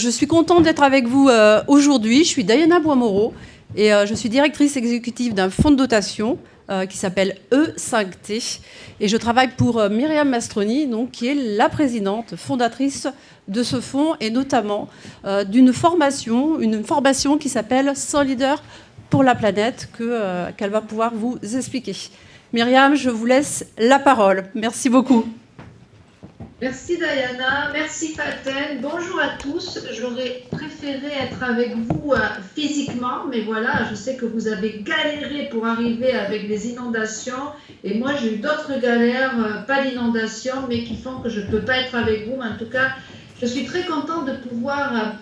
Je suis contente d'être avec vous aujourd'hui. Je suis Diana Boismoreau et je suis directrice exécutive d'un fonds de dotation qui s'appelle E5T. Et je travaille pour Myriam Mastroni, donc, qui est la présidente fondatrice de ce fonds et notamment d'une formation, une formation qui s'appelle 100 leaders pour la planète qu'elle va pouvoir vous expliquer. Myriam, je vous laisse la parole. Merci beaucoup. Merci Diana, merci Faten, bonjour à tous. J'aurais préféré être avec vous physiquement, mais voilà, je sais que vous avez galéré pour arriver avec des inondations et moi j'ai eu d'autres galères, pas d'inondations, mais qui font que je ne peux pas être avec vous. Mais en tout cas, je suis très contente de pouvoir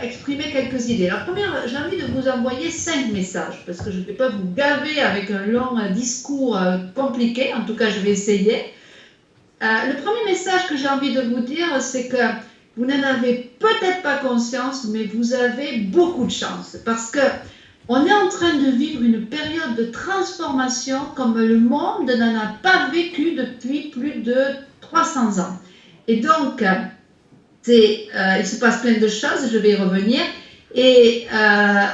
exprimer quelques idées. Alors première, j'ai envie de vous envoyer 5 messages, parce que je ne vais pas vous gaver avec un long discours compliqué, en tout cas je vais essayer. Le premier message que j'ai envie de vous dire, c'est que vous n'en avez peut-être pas conscience, mais vous avez beaucoup de chance. Parce qu'on est en train de vivre une période de transformation comme le monde n'en a pas vécu depuis plus de 300 ans. Et donc, il se passe plein de choses, je vais y revenir. Et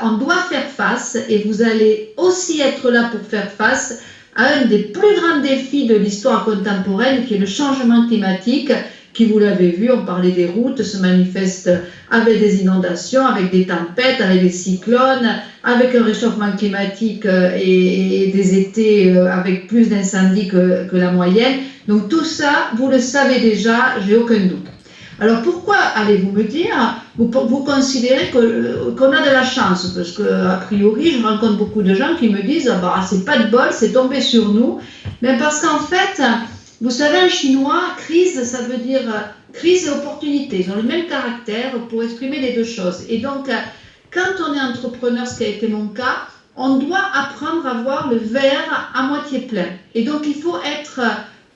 on doit faire face, et vous allez aussi être là pour faire face à un des plus grands défis de l'histoire contemporaine, qui est le changement climatique, qui, vous l'avez vu, on parlait des routes, se manifeste avec des inondations, avec des tempêtes, avec des cyclones, avec un réchauffement climatique et des étés avec plus d'incendies que la moyenne. Donc tout ça, vous le savez déjà, j'ai aucun doute. Alors pourquoi, allez-vous me dire, vous considérez qu'on a de la chance? Parce qu'a priori, je rencontre beaucoup de gens qui me disent « bah, c'est pas de bol, c'est tombé sur nous ». Mais parce qu'en fait, vous savez, en chinois, crise, ça veut dire crise et opportunité. Ils ont le même caractère pour exprimer les deux choses. Et donc, quand on est entrepreneur, ce qui a été mon cas, on doit apprendre à voir le verre à moitié plein. Et donc, il faut être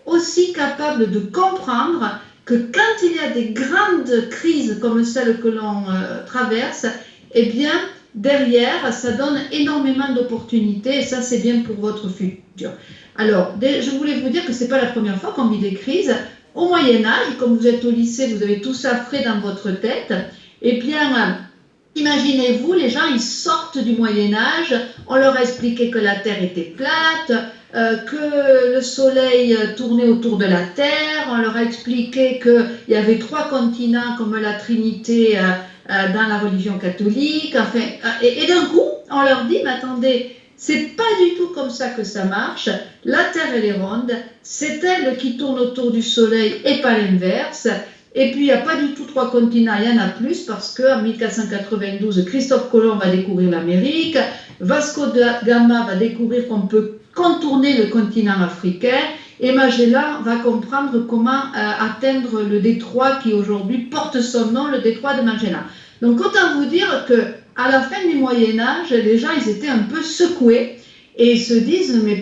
aussi capable de comprendre que quand il y a des grandes crises comme celle que l'on traverse, eh bien, derrière, ça donne énormément d'opportunités et ça, c'est bien pour votre futur. Alors, je voulais vous dire que ce n'est pas la première fois qu'on vit des crises. Au Moyen-Âge, comme vous êtes au lycée, vous avez tout ça frais dans votre tête, eh bien, imaginez-vous, les gens, ils sortent du Moyen-Âge, on leur a expliqué que la Terre était plate, que le soleil tournait autour de la Terre, on leur a expliqué qu'il y avait 3 continents comme la Trinité dans la religion catholique, enfin, et d'un coup, on leur dit, mais attendez, c'est pas du tout comme ça que ça marche, la Terre elle est ronde, c'est elle qui tourne autour du soleil et pas l'inverse, et puis il n'y a pas du tout 3 continents, il y en a plus, parce qu'en 1492, Christophe Colomb va découvrir l'Amérique, Vasco da Gama va découvrir qu'on peut contourner le continent africain, et Magellan va comprendre comment atteindre le détroit qui aujourd'hui porte son nom, le détroit de Magellan. Donc autant vous dire qu'à la fin du Moyen-Âge, les gens ils étaient un peu secoués et ils se disent mais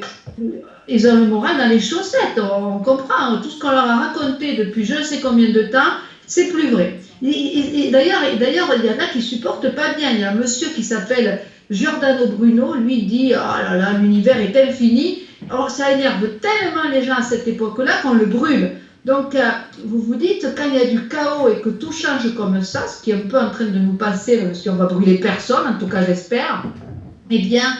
ils ont le moral dans les chaussettes, on comprend, tout ce qu'on leur a raconté depuis je ne sais combien de temps, c'est plus vrai. D'ailleurs, il y en a qui supportent pas bien. Il y a un monsieur qui s'appelle Giordano Bruno, lui dit « Oh là là, l'univers est infini ». Alors ça énerve tellement les gens à cette époque-là qu'on le brûle. Donc vous vous dites, quand il y a du chaos et que tout change comme ça, ce qui est un peu en train de nous passer, même si on va brûler personne, en tout cas j'espère, eh bien,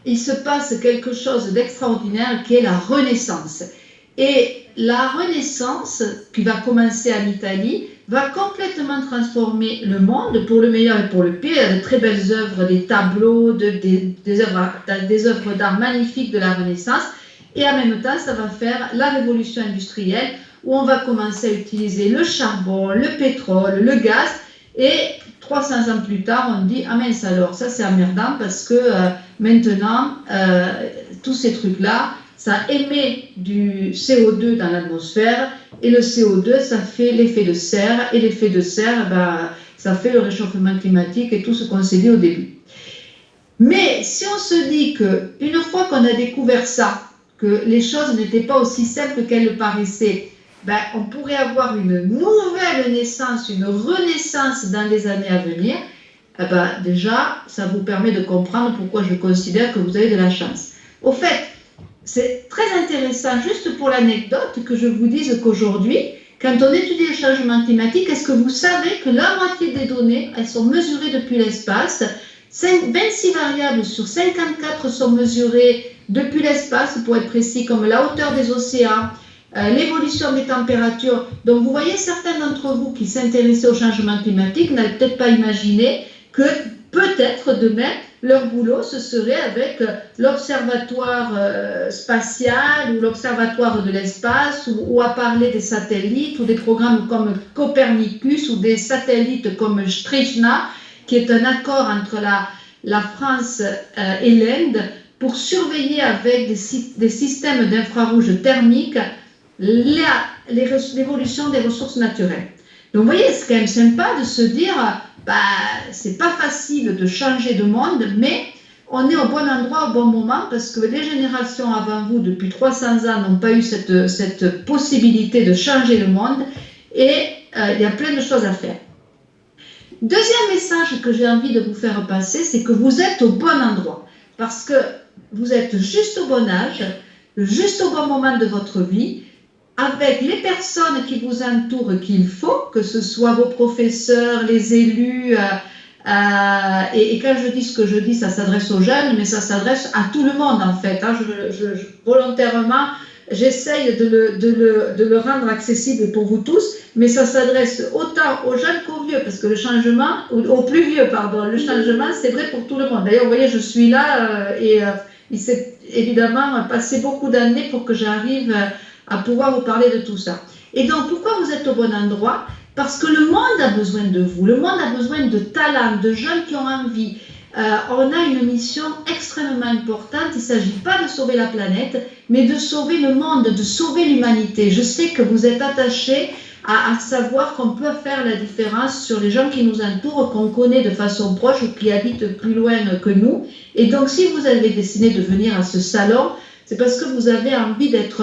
il se passe quelque chose d'extraordinaire qui est la Renaissance. Et la Renaissance, qui va commencer en Italie, va complètement transformer le monde pour le meilleur et pour le pire. Il y a de très belles œuvres, des tableaux, des œuvres d'art magnifiques de la Renaissance. Et en même temps, ça va faire la révolution industrielle où on va commencer à utiliser le charbon, le pétrole, le gaz. Et 300 ans plus tard, on dit « Ah mince alors, ça c'est emmerdant parce que maintenant, tous ces trucs-là, ça émet du CO2 dans l'atmosphère et le CO2, ça fait l'effet de serre et l'effet de serre, ça fait le réchauffement climatique et tout ce qu'on s'est dit au début. » Mais si on se dit qu'une fois qu'on a découvert ça, que les choses n'étaient pas aussi simples qu'elles le paraissaient, on pourrait avoir une nouvelle naissance, une renaissance dans les années à venir, déjà, ça vous permet de comprendre pourquoi je considère que vous avez de la chance. Au fait, c'est très intéressant, juste pour l'anecdote, que je vous dise qu'aujourd'hui, quand on étudie le changement climatique, est-ce que vous savez que la moitié des données, elles sont mesurées depuis l'espace? 26 variables sur 54 sont mesurées depuis l'espace, pour être précis, comme la hauteur des océans, l'évolution des températures. Donc, vous voyez, certains d'entre vous qui s'intéressaient au changement climatique n'avaient peut-être pas imaginé que peut-être demain, leur boulot, ce serait avec l'observatoire spatial ou l'observatoire de l'espace ou à parler des satellites ou des programmes comme Copernicus ou des satellites comme Strijna, qui est un accord entre la France et l'Inde pour surveiller avec des systèmes d'infrarouge thermique l'évolution des ressources naturelles. Donc, vous voyez, c'est quand même sympa de se dire, c'est pas facile de changer de monde, mais on est au bon endroit au bon moment parce que les générations avant vous, depuis 300 ans, n'ont pas eu cette possibilité de changer le monde et il y a plein de choses à faire. Deuxième message que j'ai envie de vous faire passer, c'est que vous êtes au bon endroit parce que vous êtes juste au bon âge, juste au bon moment de votre vie, avec les personnes qui vous entourent qu'il faut, que ce soit vos professeurs, les élus, et quand je dis ce que je dis, ça s'adresse aux jeunes, mais ça s'adresse à tout le monde en fait. Hein. Volontairement, j'essaye de le rendre accessible pour vous tous, mais ça s'adresse autant aux jeunes qu'aux vieux, parce que le changement, aux plus vieux, pardon, le changement, c'est vrai pour tout le monde. D'ailleurs, vous voyez, je suis là et il s'est évidemment passé beaucoup d'années pour que j'arrive à pouvoir vous parler de tout ça. Et donc, pourquoi vous êtes au bon endroit? Parce que le monde a besoin de vous, le monde a besoin de talents, de jeunes qui ont envie. On a une mission extrêmement importante, il ne s'agit pas de sauver la planète, mais de sauver le monde, de sauver l'humanité. Je sais que vous êtes attachés à savoir qu'on peut faire la différence sur les gens qui nous entourent, qu'on connaît de façon proche ou qui habitent plus loin que nous. Et donc, si vous avez décidé de venir à ce salon, c'est parce que vous avez envie d'être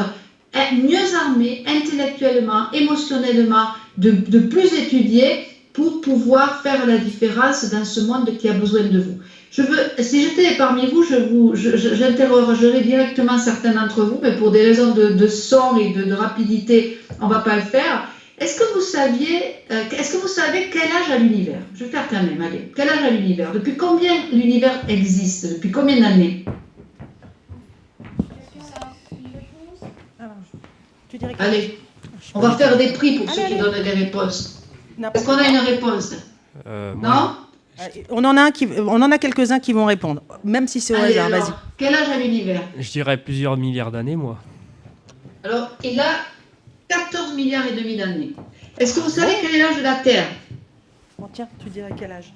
mieux armés intellectuellement, émotionnellement, de plus étudier pour pouvoir faire la différence dans ce monde qui a besoin de vous. Si j'étais parmi vous, j'interrogerais directement certains d'entre vous, mais pour des raisons de son et de rapidité, on ne va pas le faire. Est-ce que vous savez quel âge a l'univers? Je vais faire quand même, allez. Quel âge a l'univers? Depuis combien l'univers existe? Depuis combien d'années? Allez, on va faire des prix pour ceux qui donnent des réponses. Est-ce qu'on a une réponse? Non? On en a quelques-uns qui vont répondre, même si c'est au hasard. Vas-y. Quel âge a l'univers? Je dirais plusieurs milliards d'années, moi. Alors, il a 14 milliards et demi d'années. Est-ce que vous savez quel est l'âge de la Terre? Bon, tiens, tu dirais quel âge?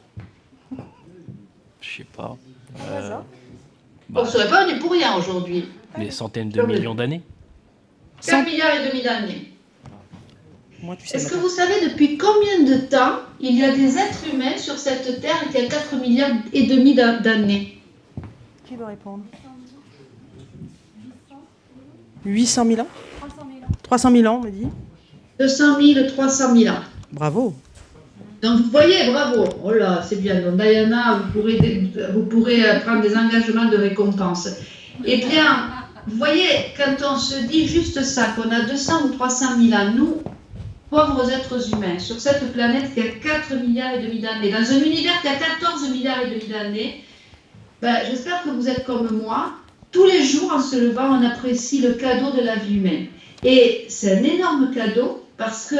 Je sais pas. On ne saurait pas, on est pour rien aujourd'hui. Des centaines de millions d'années. 4 milliards et demi d'années. Est-ce que vous savez depuis combien de temps il y a des êtres humains sur cette Terre qui a 4 milliards et demi d'années? Qui veut répondre? 800 000 ans? 300 000 ans, on me dit. 200 000, 300 000 ans. Bravo. Donc vous voyez, bravo. Oh là, c'est bien. Donc Diana, vous pourrez prendre des engagements de récompense. Eh bien, vous voyez, quand on se dit juste ça, qu'on a 200 ou 300 000 ans, nous, pauvres êtres humains, sur cette planète qui a 4 milliards et demi d'années, dans un univers qui a 14 milliards et demi d'années, j'espère que vous êtes comme moi. Tous les jours, en se levant, on apprécie le cadeau de la vie humaine. Et c'est un énorme cadeau parce que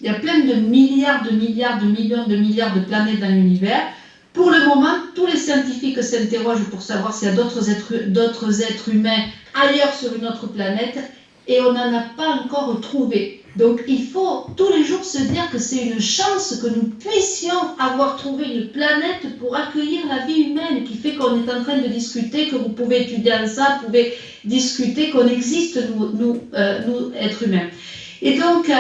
il y a plein de milliards, de milliards, de millions, de milliards de planètes dans l'univers. Pour le moment, tous les scientifiques s'interrogent pour savoir s'il y a d'autres êtres humains ailleurs sur une autre planète et on n'en a pas encore trouvé. Donc il faut tous les jours se dire que c'est une chance que nous puissions avoir trouvé une planète pour accueillir la vie humaine qui fait qu'on est en train de discuter, que vous pouvez étudier ensemble, vous pouvez discuter, qu'on existe, nous êtres humains. Et donc,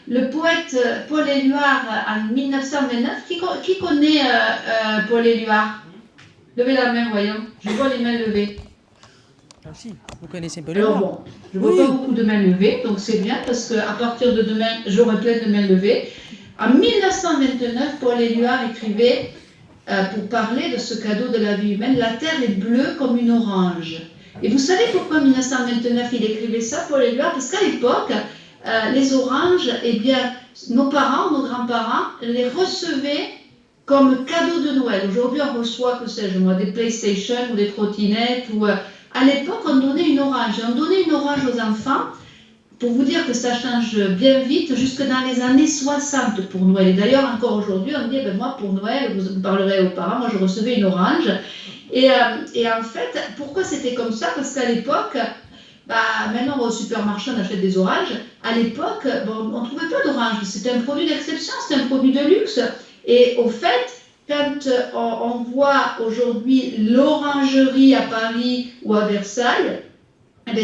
le poète Paul Éluard, en 1929, qui connaît Paul Éluard? Levez la main, voyons. Je vois les mains levées. Ah si, vous connaissez Paul Éluard. Alors bon, je ne vois pas beaucoup de mains levées, donc c'est bien, parce qu'à partir de demain, j'aurai plein de mains levées. En 1929, Paul Éluard écrivait, pour parler de ce cadeau de la vie humaine, « La terre est bleue comme une orange ». Et vous savez pourquoi en 1929 il écrivait ça, Paul Éluard? Parce qu'à l'époque, les oranges, eh bien, nos parents, nos grands-parents les recevaient comme cadeau de Noël. Aujourd'hui, on reçoit, que sais-je moi, des PlayStation ou des trottinettes. À l'époque, on donnait une orange. On donnait une orange aux enfants. Pour vous dire que ça change bien vite, jusque dans les années 60 pour Noël. Et d'ailleurs, encore aujourd'hui, on dit, moi, pour Noël, vous parlerez aux parents, moi, je recevais une orange. Et en fait, pourquoi c'était comme ça? Parce qu'à l'époque, maintenant, au supermarché, on achète des oranges. À l'époque, on ne trouvait pas d'orange. C'était un produit d'exception, c'était un produit de luxe. Et au fait, quand on voit aujourd'hui l'orangerie à Paris ou à Versailles,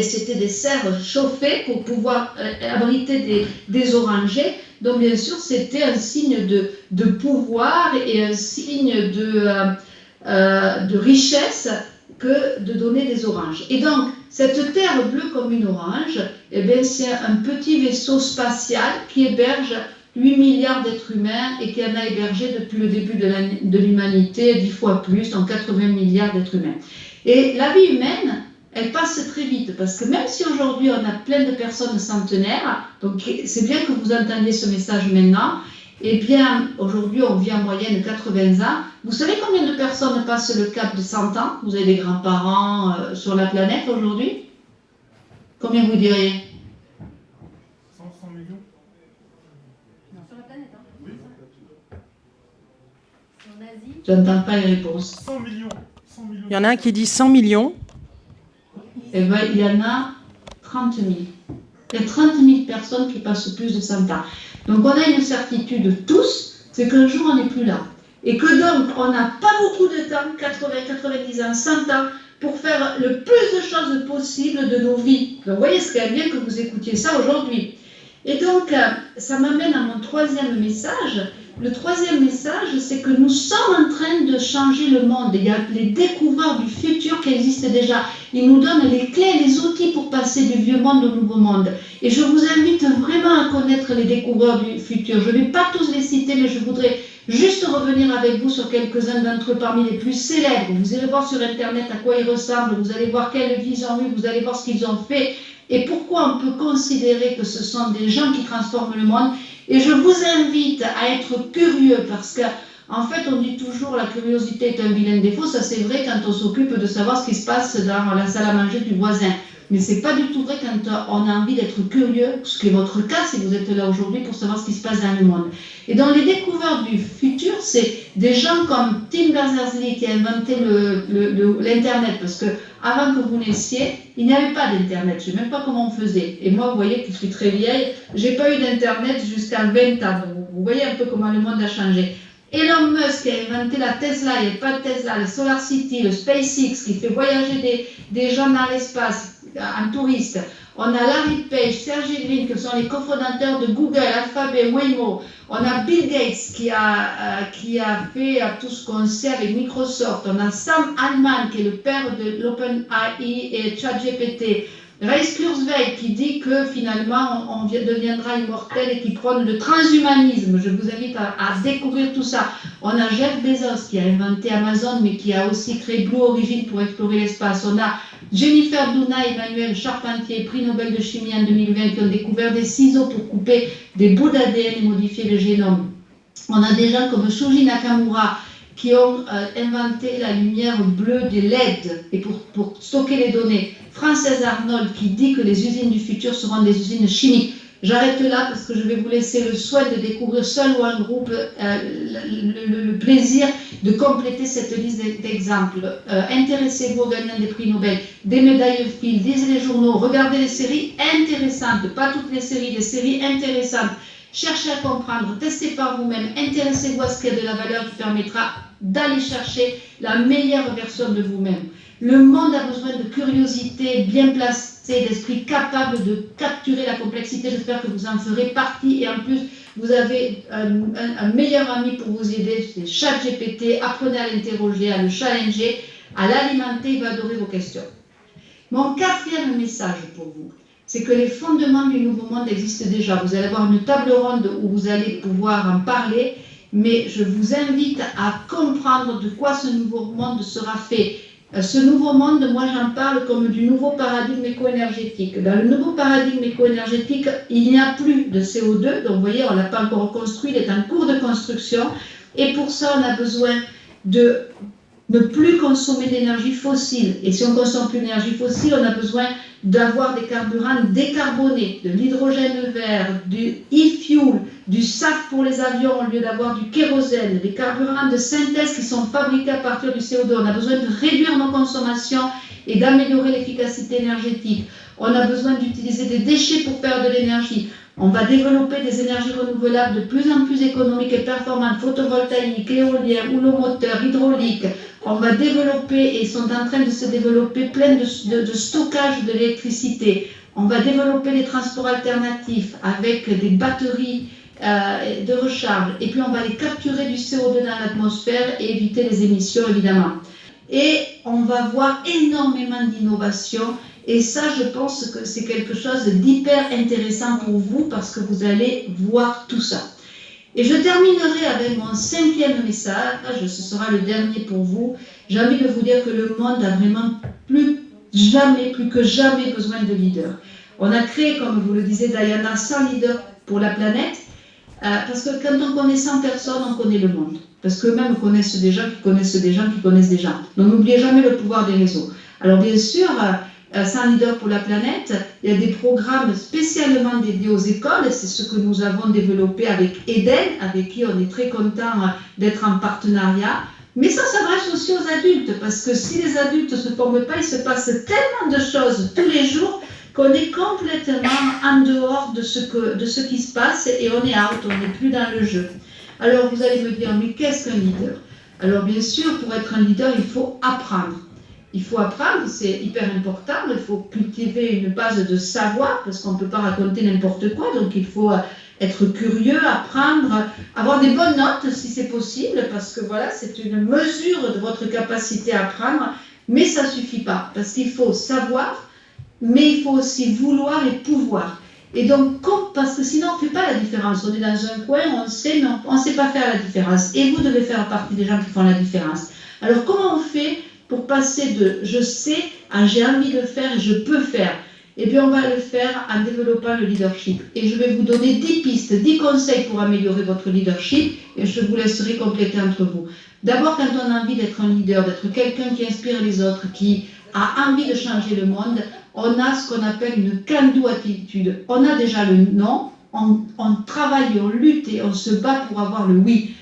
c'était des serres chauffées pour pouvoir abriter des orangers. Donc, bien sûr, c'était un signe de pouvoir et un signe de richesse que de donner des oranges. Et donc, cette terre bleue comme une orange, c'est un petit vaisseau spatial qui héberge 8 milliards d'êtres humains et qui en a hébergé depuis le début de l'humanité 10 fois plus, donc 80 milliards d'êtres humains. Et la vie humaine, elle passe très vite, parce que même si aujourd'hui on a plein de personnes centenaires, donc c'est bien que vous entendiez ce message maintenant, eh bien aujourd'hui on vit en moyenne 80 ans. Vous savez combien de personnes passent le cap de 100 ans? Vous avez des grands-parents sur la planète aujourd'hui? Combien vous diriez? 100 millions? Non, sur la planète, hein. Oui. En Asie. J'entends pas les réponses. 100 millions. 100 millions. Il y en a un qui dit 100 millions. Eh bien, il y en a 30 000. Il y a 30 000 personnes qui passent plus de 100 ans. Donc, on a une certitude tous, c'est qu'un jour, on n'est plus là. Et que donc, on n'a pas beaucoup de temps, 80, 90 ans, 100 ans, pour faire le plus de choses possibles de nos vies. Donc, vous voyez, c'est quand même bien que vous écoutiez ça aujourd'hui. Et donc, ça m'amène à mon troisième message. Le troisième message, c'est que nous sommes en train de changer le monde. Il y a les découvreurs du futur qui existent déjà. Ils nous donnent les clés, les outils pour passer du vieux monde au nouveau monde. Et je vous invite vraiment à connaître les découvreurs du futur. Je ne vais pas tous les citer, mais je voudrais juste revenir avec vous sur quelques-uns d'entre eux parmi les plus célèbres. Vous allez voir sur Internet à quoi ils ressemblent, vous allez voir quelle vie ils ont eu, vous allez voir ce qu'ils ont fait et pourquoi on peut considérer que ce sont des gens qui transforment le monde. Et je vous invite à être curieux parce que, en fait, on dit toujours la curiosité est un vilain défaut. Ça, c'est vrai quand on s'occupe de savoir ce qui se passe dans la salle à manger du voisin. Mais ce n'est pas du tout vrai quand on a envie d'être curieux, ce qui est votre cas si vous êtes là aujourd'hui pour savoir ce qui se passe dans le monde. Et dans les découvertes du futur, c'est des gens comme Tim Berners-Lee qui a inventé l'Internet, parce que avant que vous naissiez, il n'y avait pas d'Internet, je ne sais même pas comment on faisait. Et moi, vous voyez que je suis très vieille, je n'ai pas eu d'Internet jusqu'à 20 ans, donc vous voyez un peu comment le monde a changé. Elon Musk a inventé la Tesla, il n'y avait pas de Tesla, le Solar City, le SpaceX qui fait voyager des gens dans l'espace en touriste. On a Larry Page, Sergey Brin, qui sont les cofondateurs de Google, Alphabet, Waymo. On a Bill Gates qui a fait tout ce qu'on sait avec Microsoft. On a Sam Altman qui est le père de l'OpenAI et ChatGPT. Ray Kurzweil qui dit que finalement on deviendra immortel et qui prône le transhumanisme. Je vous invite à découvrir tout ça. On a Jeff Bezos qui a inventé Amazon mais qui a aussi créé Blue Origin pour explorer l'espace. On a Jennifer Doudna et Emmanuel Charpentier, prix Nobel de chimie en 2020, qui ont découvert des ciseaux pour couper des bouts d'ADN et modifier le génome. On a des gens comme Shoji Nakamura qui ont inventé la lumière bleue des LED et pour stocker les données. Frances Arnold qui dit que les usines du futur seront des usines chimiques. J'arrête là parce que je vais vous laisser le soin de découvrir seul ou en groupe le plaisir de compléter cette liste d'exemples. Intéressez-vous aux gagnants des prix Nobel, des médailles Fields, lisez les journaux, regardez les séries intéressantes, pas toutes les séries, des séries intéressantes. Cherchez à comprendre, testez par vous-même, intéressez-vous à ce qui a de la valeur qui permettra d'aller chercher la meilleure version de vous-même. Le monde a besoin de curiosité bien placée, d'esprit capable de capturer la complexité. J'espère que vous en ferez partie et en plus, vous avez un meilleur ami pour vous aider, c'est ChatGPT. Apprenez à l'interroger, à le challenger, à l'alimenter, il va adorer vos questions. Mon quatrième message pour vous, c'est que les fondements du nouveau monde existent déjà. Vous allez avoir une table ronde où vous allez pouvoir en parler, mais je vous invite à comprendre de quoi ce nouveau monde sera fait. Ce nouveau monde, moi j'en parle comme du nouveau paradigme éco-énergétique. Dans le nouveau paradigme éco-énergétique, il n'y a plus de CO2, donc vous voyez, on ne l'a pas encore construit, il est en cours de construction, et pour ça, on a besoin de ne plus consommer d'énergie fossile. Et si on ne consomme plus d'énergie fossile, on a besoin d'avoir des carburants décarbonés, de l'hydrogène vert, du e-fuel, du SAF pour les avions au lieu d'avoir du kérosène, des carburants de synthèse qui sont fabriqués à partir du CO2. On a besoin de réduire nos consommations et d'améliorer l'efficacité énergétique. On a besoin d'utiliser des déchets pour faire de l'énergie. On va développer des énergies renouvelables de plus en plus économiques et performantes, photovoltaïques, éoliennes, houlomoteur, hydrauliques. On va développer, et sont en train de se développer, plein de stockage de l'électricité. On va développer des transports alternatifs avec des batteries de recharge. Et puis on va les capturer du CO2 dans l'atmosphère et éviter les émissions, évidemment. Et on va voir énormément d'innovations. Et ça, je pense que c'est quelque chose d'hyper intéressant pour vous parce que vous allez voir tout ça. Et je terminerai avec mon 5e message, ce sera le dernier pour vous. J'ai envie de vous dire que le monde a vraiment plus que jamais besoin de leaders. On a créé, comme vous le disiez Diana, 100 leaders pour la planète, parce que quand on connaît 100 personnes, on connaît le monde. Parce qu'eux-mêmes connaissent des gens qui connaissent des gens qui connaissent des gens. Donc n'oubliez jamais le pouvoir des réseaux. Alors bien sûr, 100 leaders pour la planète, il y a des programmes spécialement dédiés aux écoles, c'est ce que nous avons développé avec Eden, avec qui on est très content d'être en partenariat, mais ça s'adresse aussi aux adultes, parce que si les adultes ne se forment pas, il se passe tellement de choses tous les jours qu'on est complètement en dehors de ce qui se passe et on est out, on n'est plus dans le jeu. Alors vous allez me dire, mais qu'est-ce qu'un leader? Alors bien sûr, pour être un leader, il faut apprendre. Il faut apprendre, c'est hyper important, il faut cultiver une base de savoir, parce qu'on ne peut pas raconter n'importe quoi, donc il faut être curieux, apprendre, avoir des bonnes notes si c'est possible, parce que voilà, c'est une mesure de votre capacité à apprendre, mais ça ne suffit pas, parce qu'il faut savoir, mais il faut aussi vouloir et pouvoir. Et donc, parce que sinon on ne fait pas la différence, on est dans un coin, on sait, mais on ne sait pas faire la différence, et vous devez faire partie des gens qui font la différence. Alors comment on fait pour passer de je sais à j'ai envie de faire et je peux faire? Eh bien, on va le faire en développant le leadership. Et je vais vous donner 10 pistes, 10 conseils pour améliorer votre leadership et je vous laisserai compléter entre vous. D'abord, quand on a envie d'être un leader, d'être quelqu'un qui inspire les autres, qui a envie de changer le monde, on a ce qu'on appelle une can-do attitude. On a déjà le non, on travaille, on lutte et on se bat pour avoir le oui.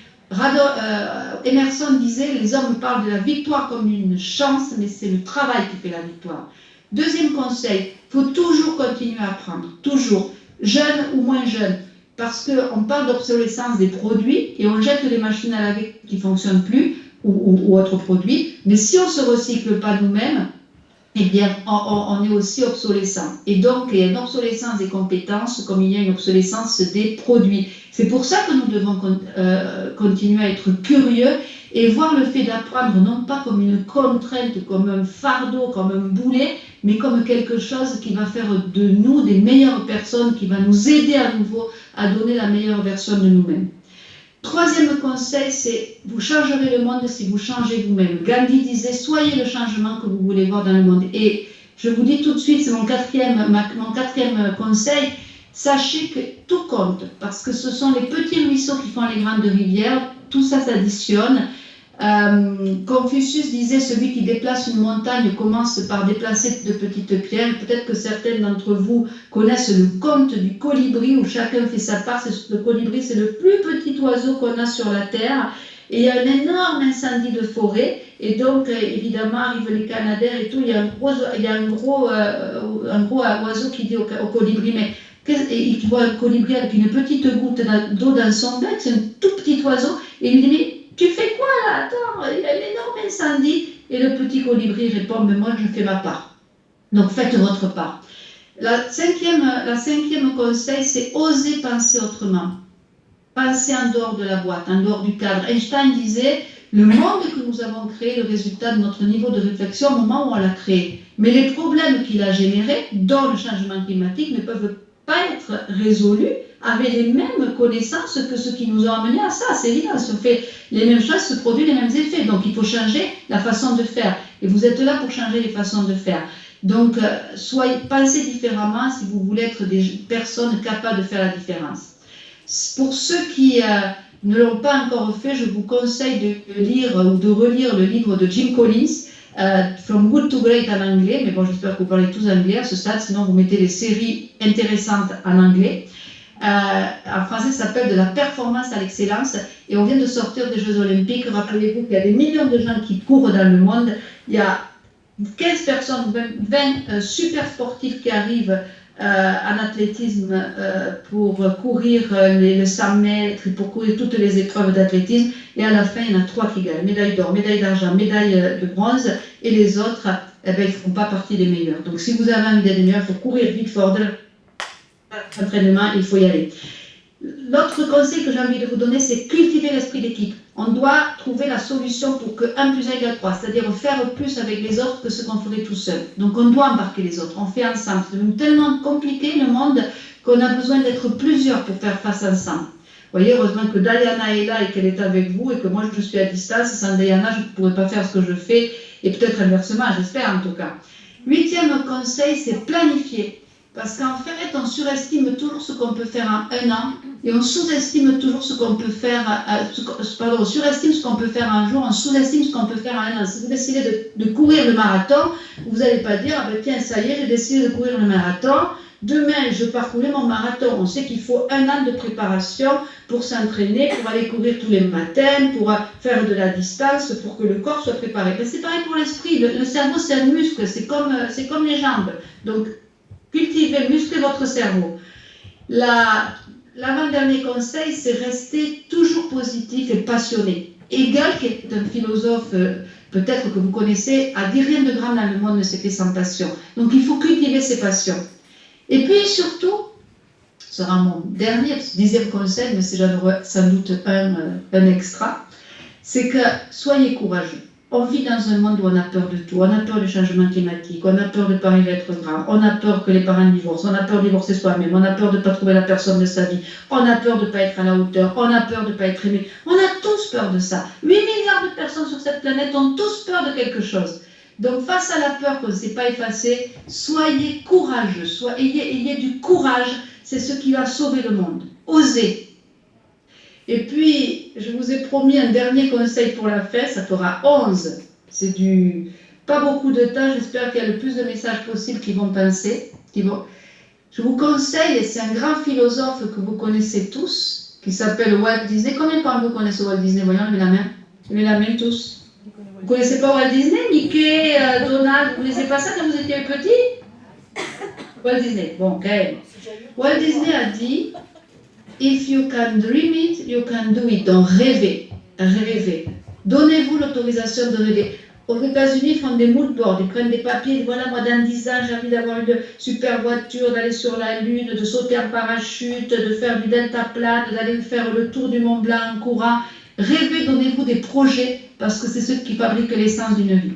Emerson disait, les hommes parlent de la victoire comme une chance, mais c'est le travail qui fait la victoire. Deuxième conseil, il faut toujours continuer à apprendre, toujours, jeune ou moins jeune, parce qu'on parle d'obsolescence des produits et on jette les machines à laver qui ne fonctionnent plus ou autres produits, mais si on ne se recycle pas nous-mêmes, eh bien, on est aussi obsolescent. Et donc, il y a une obsolescence des compétences comme il y a une obsolescence des produits. C'est pour ça que nous devons continuer à être curieux et voir le fait d'apprendre non pas comme une contrainte, comme un fardeau, comme un boulet, mais comme quelque chose qui va faire de nous des meilleures personnes, qui va nous aider à nouveau à donner la meilleure version de nous-mêmes. Troisième conseil, c'est vous changerez le monde si vous changez vous-même. Gandhi disait, soyez le changement que vous voulez voir dans le monde. Et je vous dis tout de suite, c'est mon quatrième conseil, sachez que tout compte, parce que ce sont les petits ruisseaux qui font les grandes rivières, tout ça s'additionne. Confucius disait, celui qui déplace une montagne commence par déplacer de petites pierres. Peut-être que certains d'entre vous connaissent le conte du colibri où chacun fait sa part. Le colibri, c'est le plus petit oiseau qu'on a sur la terre. Et il y a un énorme incendie de forêt. Et donc, évidemment, arrivent les canadaires et tout. Il y a un gros oiseau qui dit au colibri, mais il voit un colibri avec une petite goutte d'eau dans son bec. C'est un tout petit oiseau. Et il lui dit, mais tu fais quoi là? Attends, il y a un énorme incendie. Et le petit colibri répond, mais moi je fais ma part. Donc faites votre part. La cinquième conseil, c'est oser penser autrement. Penser en dehors de la boîte, en dehors du cadre. Einstein disait, le monde que nous avons créé est le résultat de notre niveau de réflexion au moment où on l'a créé. Mais les problèmes qu'il a générés, dont le changement climatique, ne peuvent pas être résolus avaient les mêmes connaissances que ceux qui nous ont amenés à ça. C'est évident, si on fait les mêmes choses, se produisent les mêmes effets. Donc il faut changer la façon de faire. Et vous êtes là pour changer les façons de faire. Donc pensez différemment si vous voulez être des personnes capables de faire la différence. Pour ceux qui ne l'ont pas encore fait, je vous conseille de lire ou de relire le livre de Jim Collins, From Good to Great en anglais, mais bon, j'espère que vous parlez tous anglais à ce stade, sinon vous mettez les séries intéressantes en anglais. En français, ça s'appelle De la performance à l'excellence, et on vient de sortir des Jeux Olympiques. Rappelez-vous qu'il y a des millions de gens qui courent dans le monde, il y a 15 personnes, 20 super sportifs qui arrivent en athlétisme pour courir le 100 mètres, pour courir toutes les épreuves d'athlétisme, et à la fin, il y en a 3 qui gagnent, médaille d'or, médaille d'argent, médaille de bronze, et les autres, ils ne font pas partie des meilleurs. Donc si vous avez envie d'être meilleur, il faut courir vite, fort de l'entraînement, il faut y aller. L'autre conseil que j'ai envie de vous donner, c'est cultiver l'esprit d'équipe. On doit trouver la solution pour que 1 plus 1 égale 3, c'est-à-dire faire plus avec les autres que ce qu'on ferait tout seul. Donc on doit embarquer les autres, on fait ensemble. C'est devenu tellement compliqué le monde qu'on a besoin d'être plusieurs pour faire face ensemble. Vous voyez, heureusement que Diana est là et qu'elle est avec vous et que moi je suis à distance. Sans Diana, je ne pourrais pas faire ce que je fais et peut-être inversement, j'espère en tout cas. 8e conseil, c'est planifier. Parce qu'en fait, on surestime toujours ce qu'on peut faire en 1 an et on sous-estime toujours ce qu'on peut faire, on surestime ce qu'on peut faire en un jour, on sous-estime ce qu'on peut faire en 1 an. Si vous décidez de courir le marathon, vous n'allez pas dire, ah ben tiens, ça y est, j'ai décidé de courir le marathon, demain je pars courir mon marathon. On sait qu'il faut 1 an de préparation pour s'entraîner, pour aller courir tous les matins, pour faire de la distance, pour que le corps soit préparé. Mais c'est pareil pour l'esprit, le cerveau c'est un muscle, c'est comme les jambes. Donc, cultivez, musclez votre cerveau. L'avant-dernier conseil, c'est rester toujours positif et passionné. Hegel, qui est un philosophe peut-être que vous connaissez, a dit rien de grand dans le monde ne s'est fait sans passion. Donc il faut cultiver ses passions. Et puis surtout, ce sera mon dernier, 10e conseil, mais c'est j'en aurai sans doute un extra, c'est que soyez courageux. On vit dans un monde où on a peur de tout. On a peur du changement climatique, on a peur de ne pas arriver à être grand, on a peur que les parents divorcent, on a peur de divorcer soi-même, on a peur de ne pas trouver la personne de sa vie, on a peur de ne pas être à la hauteur, on a peur de ne pas être aimé. On a tous peur de ça. 8 milliards de personnes sur cette planète ont tous peur de quelque chose. Donc face à la peur qu'on ne sait pas effacer, soyez courageux, ayez du courage, c'est ce qui va sauver le monde. Osez. Et puis, je vous ai promis un dernier conseil pour la fin, ça fera 11. C'est pas beaucoup de temps, j'espère qu'il y a le plus de messages possibles qui vont passer. Je vous conseille, et c'est un grand philosophe que vous connaissez tous, qui s'appelle Walt Disney. Combien parmi vous connaissent Walt Disney? Voyons, levez la main. Levez la main tous. Vous ne connaissez pas Walt Disney? Mickey, Donald, vous ne connaissez pas ça quand vous étiez petit? Walt Disney, bon, quand même. Walt Disney a dit... If you can dream it, you can do it. Donc rêvez, rêvez. Donnez-vous l'autorisation de rêver. Aux États-Unis, ils font des mood boards, ils prennent des papiers, ils disent voilà, moi dans 10 ans, j'ai envie d'avoir une super voiture, d'aller sur la Lune, de sauter en parachute, de faire du deltaplane, d'aller faire le tour du Mont Blanc en courant. Rêvez, donnez-vous des projets, parce que c'est ce qui fabrique l'essence d'une vie.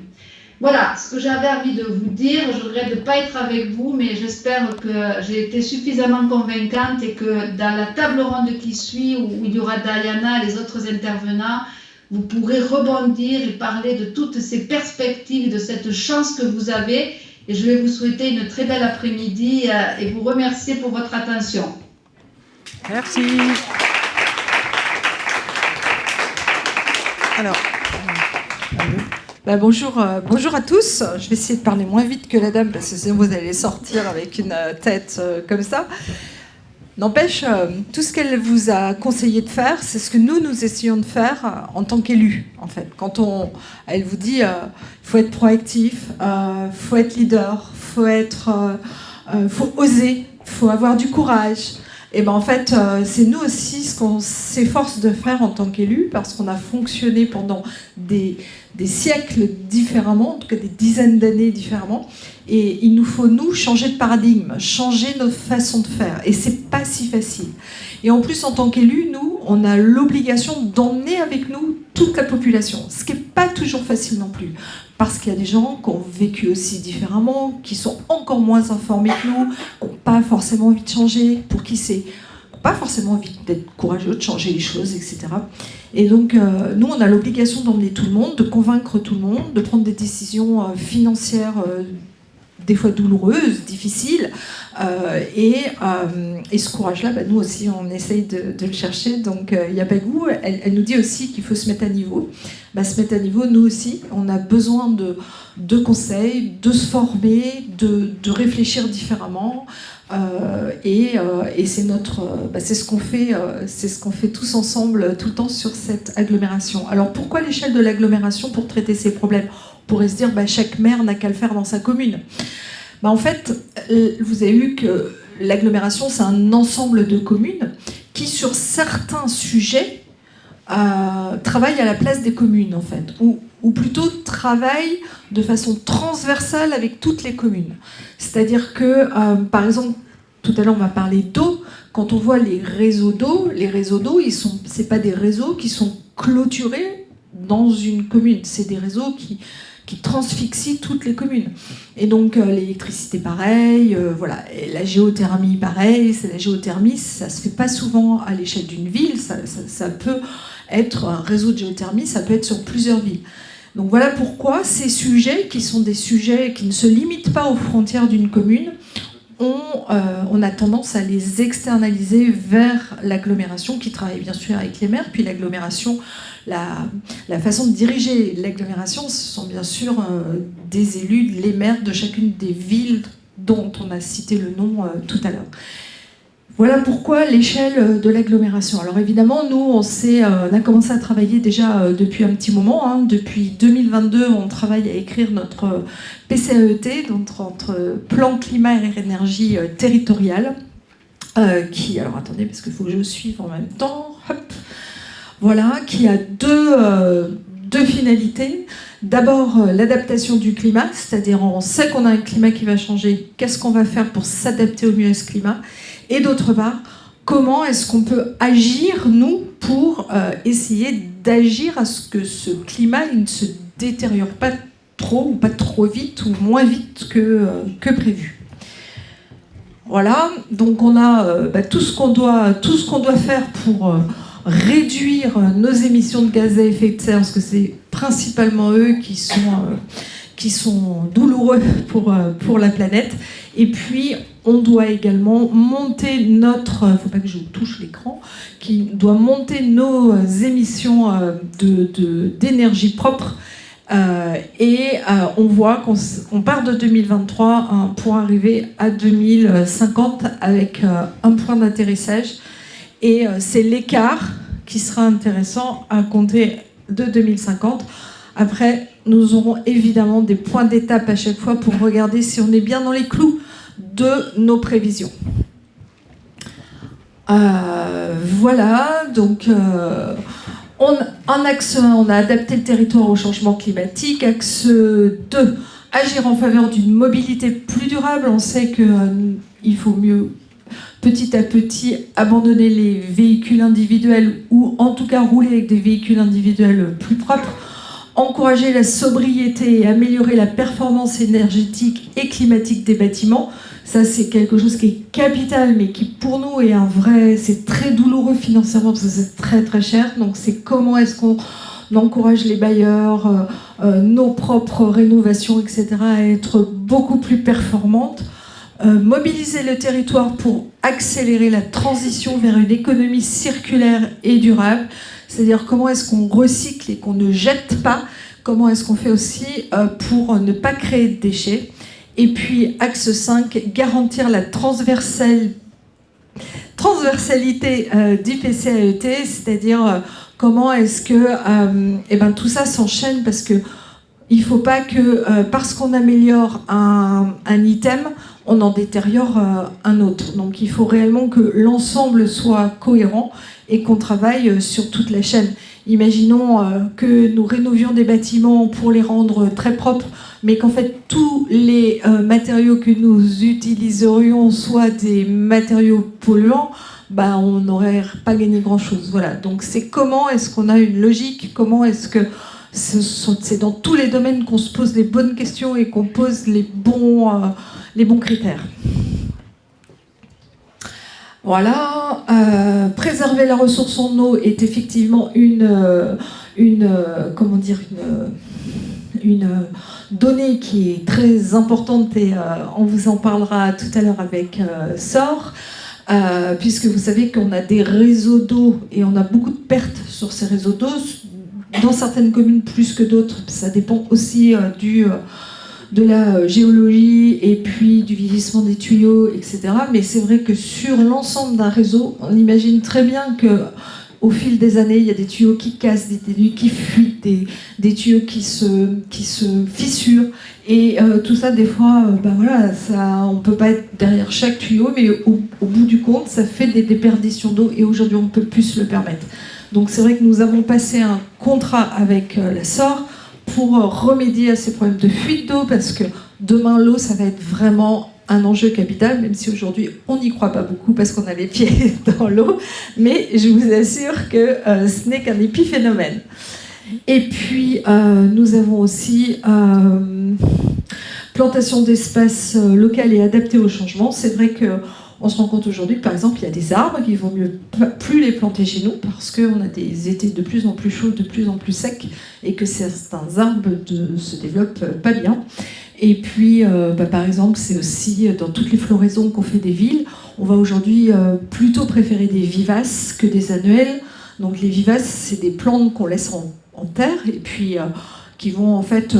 Voilà ce que j'avais envie de vous dire. Je regrette de ne pas être avec vous, mais j'espère que j'ai été suffisamment convaincante et que dans la table ronde qui suit, où il y aura Diana et les autres intervenants, vous pourrez rebondir et parler de toutes ces perspectives, de cette chance que vous avez. Et je vais vous souhaiter une très belle après-midi et vous remercier pour votre attention. Merci. Alors, bonjour à tous. Je vais essayer de parler moins vite que la dame parce que sinon vous allez sortir avec une tête comme ça. N'empêche, tout ce qu'elle vous a conseillé de faire, c'est ce que nous essayons de faire en tant qu'élus, en fait. Quand elle vous dit faut être proactif, faut être leader, faut oser, faut avoir du courage. Et ben en fait, c'est nous aussi ce qu'on s'efforce de faire en tant qu'élus, parce qu'on a fonctionné pendant des siècles différemment, en tout cas des dizaines d'années différemment, et il nous faut, nous, changer de paradigme, changer notre façon de faire, et c'est pas si facile. Et en plus, en tant qu'élus, nous, on a l'obligation d'emmener avec nous toute la population, ce qui n'est pas toujours facile non plus, parce qu'il y a des gens qui ont vécu aussi différemment, qui sont encore moins informés que nous, qui n'ont pas forcément envie de changer, pour qui c'est pas forcément envie d'être courageux, de changer les choses, etc. Et donc, nous, on a l'obligation d'emmener tout le monde, de convaincre tout le monde, de prendre des décisions financières des fois douloureuses, difficiles. Et ce courage-là, nous aussi, on essaye de le chercher. Donc, Yapagou, elle nous dit aussi qu'il faut se mettre à niveau. Se mettre à niveau, nous aussi, on a besoin de conseils, de se former, de réfléchir différemment. Et c'est ce qu'on fait tous ensemble tout le temps sur cette agglomération. Alors pourquoi l'échelle de l'agglomération pour traiter ces problèmes? On pourrait se dire chaque maire n'a qu'à le faire dans sa commune. En fait, vous avez vu que l'agglomération, c'est un ensemble de communes qui, sur certains sujets, travaillent à la place des communes, en fait, ou plutôt travaillent de façon transversale avec toutes les communes. C'est-à-dire que, par exemple, tout à l'heure on va parler d'eau, quand on voit les réseaux d'eau, c'est pas des réseaux qui sont clôturés dans une commune, c'est des réseaux qui transfixient toutes les communes. Et donc l'électricité pareil, voilà. Et la géothermie pareil, la géothermie, ça se fait pas souvent à l'échelle d'une ville, ça peut être un réseau de géothermie, ça peut être sur plusieurs villes. Donc voilà pourquoi ces sujets, qui sont des sujets qui ne se limitent pas aux frontières d'une commune, on a tendance à les externaliser vers l'agglomération, qui travaille bien sûr avec les maires. Puis l'agglomération, la façon de diriger l'agglomération, ce sont bien sûr des élus, les maires de chacune des villes dont on a cité le nom tout à l'heure. Voilà pourquoi l'échelle de l'agglomération. Alors évidemment, nous, on a commencé à travailler déjà depuis un petit moment. Depuis 2022, on travaille à écrire notre PCAET, notre plan climat et énergie territorial, qui, alors attendez, parce qu'il faut que je suive en même temps, hop, voilà, qui a deux finalités. D'abord, l'adaptation du climat, c'est-à-dire on sait qu'on a un climat qui va changer, qu'est-ce qu'on va faire pour s'adapter au mieux à ce climat? Et d'autre part, comment est-ce qu'on peut agir, nous, pour essayer d'agir à ce que ce climat il ne se détériore pas trop, ou pas trop vite, ou moins vite que prévu. Voilà, donc on a tout ce qu'on doit faire pour réduire nos émissions de gaz à effet de serre, parce que c'est principalement eux qui sont douloureux pour la planète. Et puis, on doit également monter faut pas que je touche l'écran, qui doit monter nos émissions d'énergie propre. On voit qu'on part de 2023 pour arriver à 2050 avec un point d'atterrissage. Et c'est l'écart qui sera intéressant à compter de 2050. Après, nous aurons évidemment des points d'étape à chaque fois pour regarder si on est bien dans les clous de nos prévisions. Voilà, donc en axe 1, on a adapté le territoire au changement climatique. Axe 2, agir en faveur d'une mobilité plus durable. On sait qu'il faut mieux, petit à petit, abandonner les véhicules individuels ou en tout cas rouler avec des véhicules individuels plus propres. Encourager la sobriété et améliorer la performance énergétique et climatique des bâtiments. Ça, c'est quelque chose qui est capital, mais qui, pour nous, c'est très douloureux financièrement, parce que c'est très, très cher. Donc, c'est comment est-ce qu'on encourage les bailleurs, nos propres rénovations, etc., à être beaucoup plus performantes. Mobiliser le territoire pour accélérer la transition vers une économie circulaire et durable. C'est-à-dire comment est-ce qu'on recycle et qu'on ne jette pas, comment est-ce qu'on fait aussi pour ne pas créer de déchets. Et puis, axe 5, garantir la transversalité du PCAET, c'est-à-dire comment est-ce que tout ça s'enchaîne, parce que il ne faut pas que, parce qu'on améliore un item, on en détériore un autre. Donc il faut réellement que l'ensemble soit cohérent et qu'on travaille sur toute la chaîne. Imaginons que nous rénovions des bâtiments pour les rendre très propres, mais qu'en fait tous les matériaux que nous utiliserions soient des matériaux polluants, on n'aurait pas gagné grand-chose. Voilà. Donc c'est comment est-ce qu'on a une logique, comment est-ce que c'est dans tous les domaines qu'on se pose les bonnes questions et qu'on pose les bons critères. Voilà. préserver la ressource en eau est effectivement une donnée qui est très importante et on vous en parlera tout à l'heure avec SOR, puisque vous savez qu'on a des réseaux d'eau et on a beaucoup de pertes sur ces réseaux d'eau, dans certaines communes plus que d'autres. Ça dépend aussi de la géologie et puis du vieillissement des tuyaux, etc. Mais c'est vrai que sur l'ensemble d'un réseau, on imagine très bien que au fil des années, il y a des tuyaux qui cassent, des tuyaux qui fuitent, des tuyaux qui se fissurent. Et tout ça, des fois, on ne peut pas être derrière chaque tuyau, mais au bout du compte, ça fait des déperditions d'eau. Et aujourd'hui, on ne peut plus se le permettre. Donc c'est vrai que nous avons passé un contrat avec la SOR pour remédier à ces problèmes de fuite d'eau, parce que demain, l'eau, ça va être vraiment un enjeu capital, même si aujourd'hui on n'y croit pas beaucoup parce qu'on a les pieds dans l'eau, mais je vous assure que ce n'est qu'un épiphénomène. Et puis nous avons aussi plantation d'espaces local et adapté au changement. C'est vrai qu'on se rend compte aujourd'hui que par exemple il y a des arbres qu'il vaut mieux plus les planter chez nous parce qu'on a des étés de plus en plus chauds, de plus en plus secs, et que certains arbres se développent pas bien. Et puis, par exemple, c'est aussi dans toutes les floraisons qu'on fait des villes, on va aujourd'hui plutôt préférer des vivaces que des annuels. Donc les vivaces, c'est des plantes qu'on laisse en terre et puis qui vont en fait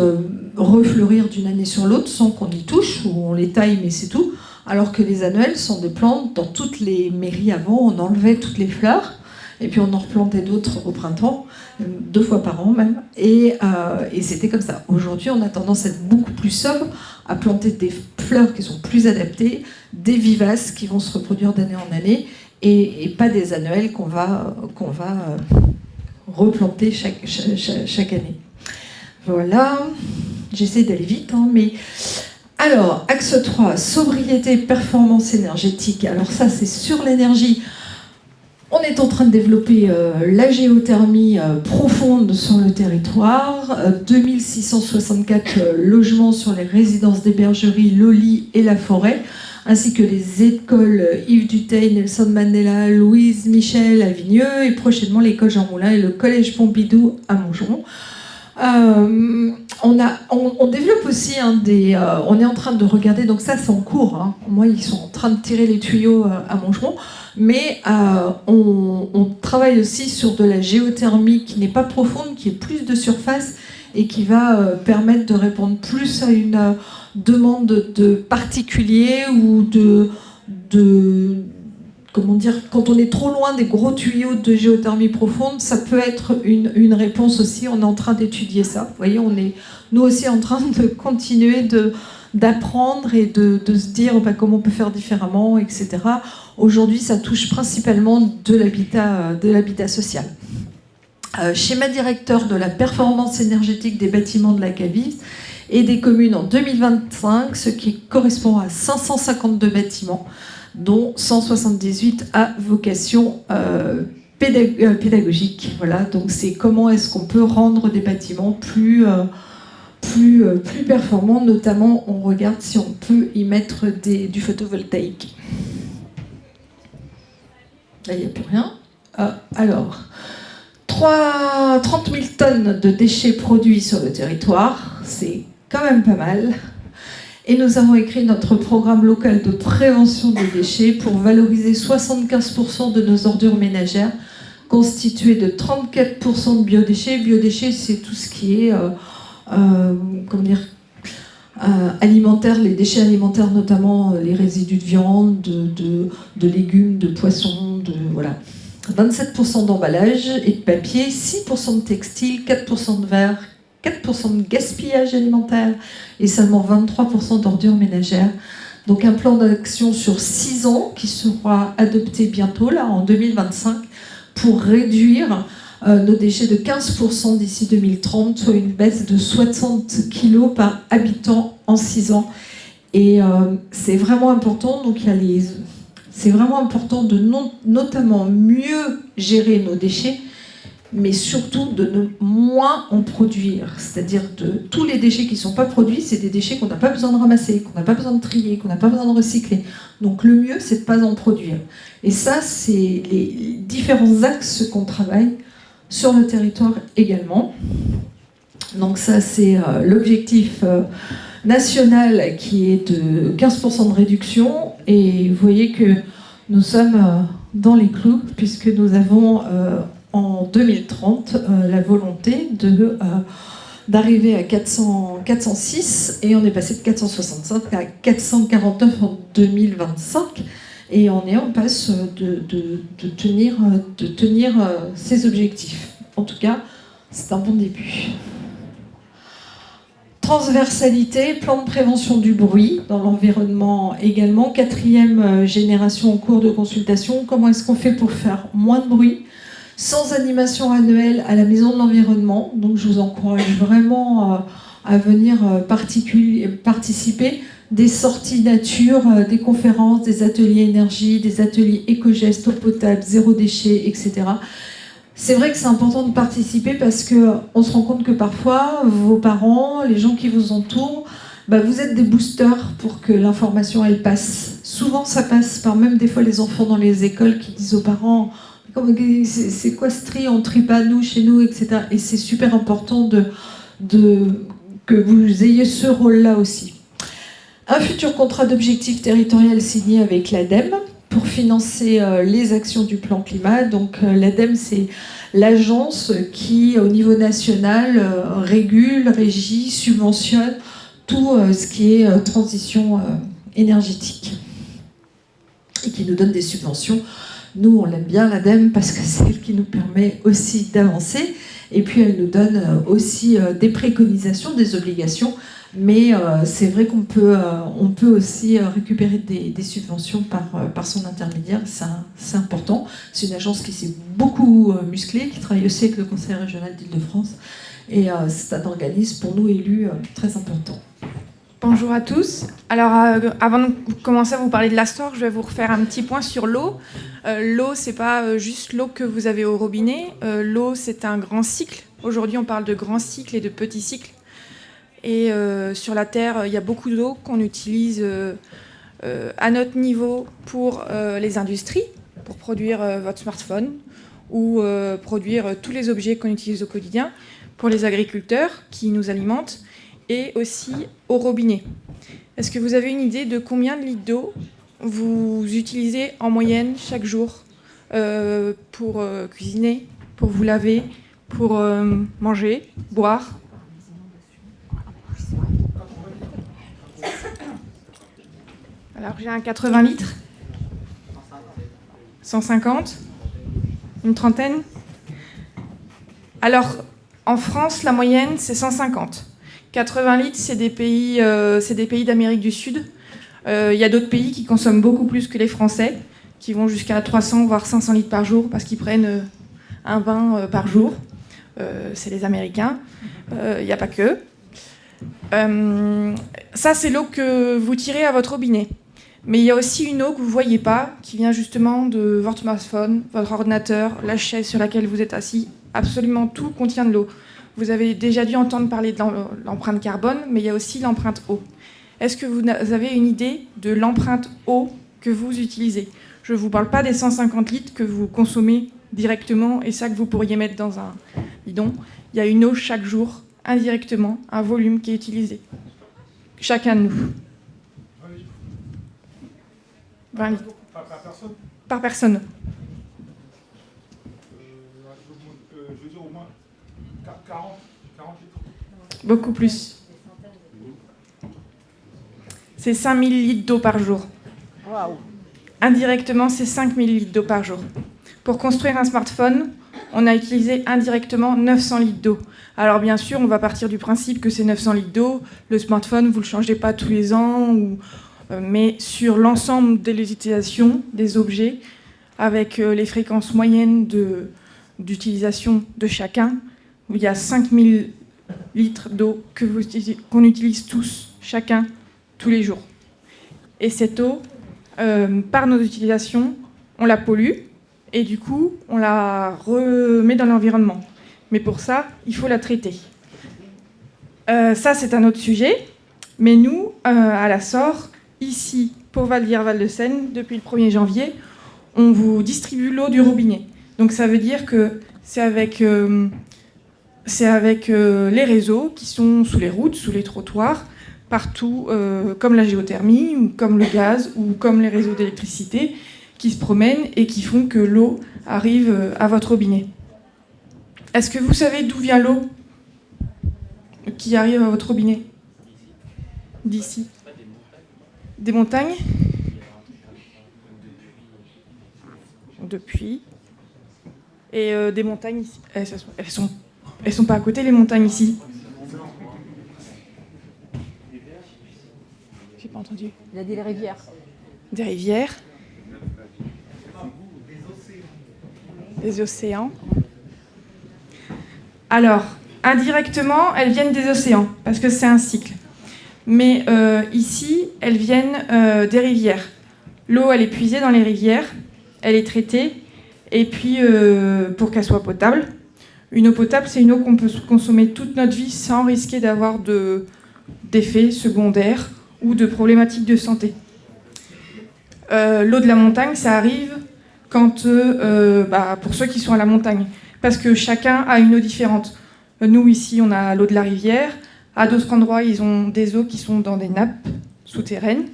refleurir d'une année sur l'autre sans qu'on y touche, ou on les taille mais c'est tout. Alors que les annuels sont des plantes, dans toutes les mairies avant, on enlevait toutes les fleurs. Et puis on en replantait d'autres au printemps, 2 fois par an même, et c'était comme ça. Aujourd'hui, on a tendance à être beaucoup plus sobre, à planter des fleurs qui sont plus adaptées, des vivaces qui vont se reproduire d'année en année, et pas des annuels qu'on va replanter chaque année. Voilà, j'essaie d'aller vite, mais... Alors, axe 3, sobriété, performance énergétique. Alors ça, c'est sur l'énergie. On est en train de développer la profonde sur le territoire, 2664 logements sur les résidences d'hébergerie, Loli et la forêt, ainsi que les écoles Yves Duteil, Nelson Mandela, Louise Michel à Vigneux, et prochainement l'école Jean Moulin et le collège Pompidou à Montgeron. On développe aussi on est en train de regarder, donc ça c'est en cours, moi ils sont en train de tirer les tuyaux à Montgeron, mais on travaille aussi sur de la géothermie qui n'est pas profonde, qui est plus de surface et qui va permettre de répondre plus à une demande de particuliers ou comment dire, quand on est trop loin des gros tuyaux de géothermie profonde, ça peut être une réponse aussi. On est en train d'étudier ça. Vous voyez, on est nous aussi en train de continuer d'apprendre et de se dire comment on peut faire différemment, etc. Aujourd'hui, ça touche principalement de l'habitat social. Schéma directeur de la performance énergétique des bâtiments de la CAVIS et des communes en 2025, ce qui correspond à 552 bâtiments, dont 178 à vocation pédagogique. Voilà, donc c'est comment est-ce qu'on peut rendre des bâtiments plus performants, notamment on regarde si on peut y mettre du photovoltaïque. Là, il n'y a plus rien. Alors, 30 000 tonnes de déchets produits sur le territoire, c'est quand même pas mal. Et nous avons écrit notre programme local de prévention des déchets pour valoriser 75% de nos ordures ménagères, constituées de 34% de biodéchets. Biodéchets, c'est tout ce qui est alimentaire, les déchets alimentaires, notamment les résidus de viande, de légumes, de poissons, voilà. 27% d'emballage et de papier, 6% de textile, 4% de verre, 4% de gaspillage alimentaire et seulement 23% d'ordures ménagères. Donc un plan d'action sur 6 ans qui sera adopté bientôt, là, en 2025, pour réduire nos déchets de 15% d'ici 2030, soit une baisse de 60 kg par habitant en 6 ans. Et c'est vraiment important, donc c'est vraiment important de notamment mieux gérer nos déchets mais surtout de ne moins en produire. C'est-à-dire de tous les déchets qui ne sont pas produits, c'est des déchets qu'on n'a pas besoin de ramasser, qu'on n'a pas besoin de trier, qu'on n'a pas besoin de recycler. Donc le mieux, c'est de ne pas en produire. Et ça, c'est les différents axes qu'on travaille sur le territoire également. Donc ça, c'est l'objectif national qui est de 15% de réduction. Et vous voyez que nous sommes dans les clous, puisque nous avons en 2030 la volonté d'arriver à 406, et on est passé de 465 à 449 en 2025. Et on est en passe de tenir ces objectifs. En tout cas, c'est un bon début. Transversalité, plan de prévention du bruit dans l'environnement également. 4e génération en cours de consultation. Comment est-ce qu'on fait pour faire moins de bruit sans animation annuelle à la Maison de l'Environnement? Donc je vous encourage vraiment à venir participer. Des sorties nature, des conférences, des ateliers énergie, des ateliers éco-gestes, eau potable, zéro déchet, etc. C'est vrai que c'est important de participer parce qu'on se rend compte que parfois, vos parents, les gens qui vous entourent, vous êtes des boosters pour que l'information, elle passe. Souvent, ça passe par même des fois les enfants dans les écoles qui disent aux parents « c'est quoi ce tri, on trie pas nous, chez nous, etc. » Et c'est super important que vous ayez ce rôle-là aussi. Un futur contrat d'objectifs territorial signé avec l'ADEME pour financer les actions du plan climat. Donc l'ADEME, c'est l'agence qui, au niveau national, régule, régit, subventionne tout ce qui est transition énergétique et qui nous donne des subventions. Nous, on l'aime bien, l'ADEME, parce que c'est elle qui nous permet aussi d'avancer. Et puis, elle nous donne aussi des préconisations, des obligations. Mais c'est vrai qu'on peut aussi récupérer des subventions par son intermédiaire. C'est important. C'est une agence qui s'est beaucoup musclée, qui travaille aussi avec le Conseil régional d'Île-de-France. Et c'est un organisme, pour nous élus, très important. Bonjour à tous. Alors, avant de commencer à vous parler de l'Astor, je vais vous refaire un petit point sur l'eau. L'eau, c'est pas juste l'eau que vous avez au robinet. L'eau, c'est un grand cycle. Aujourd'hui, on parle de grands cycles et de petits cycles. Et sur la Terre, il y a beaucoup d'eau qu'on utilise à notre niveau pour les industries, pour produire votre smartphone ou produire tous les objets qu'on utilise au quotidien, pour les agriculteurs qui nous alimentent, et aussi au robinet. Est-ce que vous avez une idée de combien de litres d'eau vous utilisez en moyenne chaque jour pour cuisiner, pour vous laver, pour manger, boire ? Alors j'ai un 80 litres, 150, une trentaine. Alors en France, la moyenne c'est 150. 80 litres, c'est des pays d'Amérique du Sud. Il y a d'autres pays qui consomment beaucoup plus que les Français, qui vont jusqu'à 300 voire 500 litres par jour parce qu'ils prennent un bain par jour. C'est les Américains. Il n'y a pas que. Ça, c'est l'eau que vous tirez à votre robinet. Mais il y a aussi une eau que vous ne voyez pas, qui vient justement de votre smartphone, votre ordinateur, la chaise sur laquelle vous êtes assis. Absolument tout contient de l'eau. Vous avez déjà dû entendre parler de l'empreinte carbone, mais il y a aussi l'empreinte eau. Est-ce que vous avez une idée de l'empreinte eau que vous utilisez ? Je ne vous parle pas des 150 litres que vous consommez directement et ça que vous pourriez mettre dans un bidon. Il y a une eau chaque jour, indirectement, un volume qui est utilisé. Chacun de nous. 20 litres. Par personne Par personne. Je veux dire au moins 40 litres. Beaucoup plus. C'est 5000 litres d'eau par jour. Waouh. Indirectement, c'est 5000 litres d'eau par jour. Pour construire un smartphone, on a utilisé indirectement 900 litres d'eau. Alors bien sûr, on va partir du principe que c'est 900 litres d'eau. Le smartphone, vous ne le changez pas tous les ans, mais sur l'ensemble de l'utilisation des objets, avec les fréquences moyennes d'utilisation de chacun, il y a 5000 litres d'eau qu'on utilise tous, chacun, tous les jours. Et cette eau, par nos utilisations, on la pollue, et du coup, on la remet dans l'environnement. Mais pour ça, il faut la traiter. Ça, c'est un autre sujet. Mais nous, à la SOR, ici, pour Valdière-Val-de-Seine, depuis le 1er janvier, on vous distribue l'eau du robinet. Donc ça veut dire que c'est avec les réseaux qui sont sous les routes, sous les trottoirs, partout, comme la géothermie, ou comme le gaz, ou comme les réseaux d'électricité, qui se promènent et qui font que l'eau arrive à votre robinet. Est-ce que vous savez d'où vient l'eau qui arrive à votre robinet? D'ici. Des montagnes? Depuis. Et des montagnes ici. Elles sont pas à côté, les montagnes ici. J'ai pas entendu. Il a dit les rivières. Des rivières. Des océans. Alors, indirectement, elles viennent des océans, parce que c'est un cycle. Mais ici, elles viennent des rivières. L'eau, elle est puisée dans les rivières, elle est traitée, et puis pour qu'elle soit potable. Une eau potable, c'est une eau qu'on peut consommer toute notre vie sans risquer d'avoir d'effets secondaires ou de problématiques de santé. L'eau de la montagne, ça arrive quand, pour ceux qui sont à la montagne, parce que chacun a une eau différente. Nous, ici, on a l'eau de la rivière. À d'autres endroits, ils ont des eaux qui sont dans des nappes souterraines.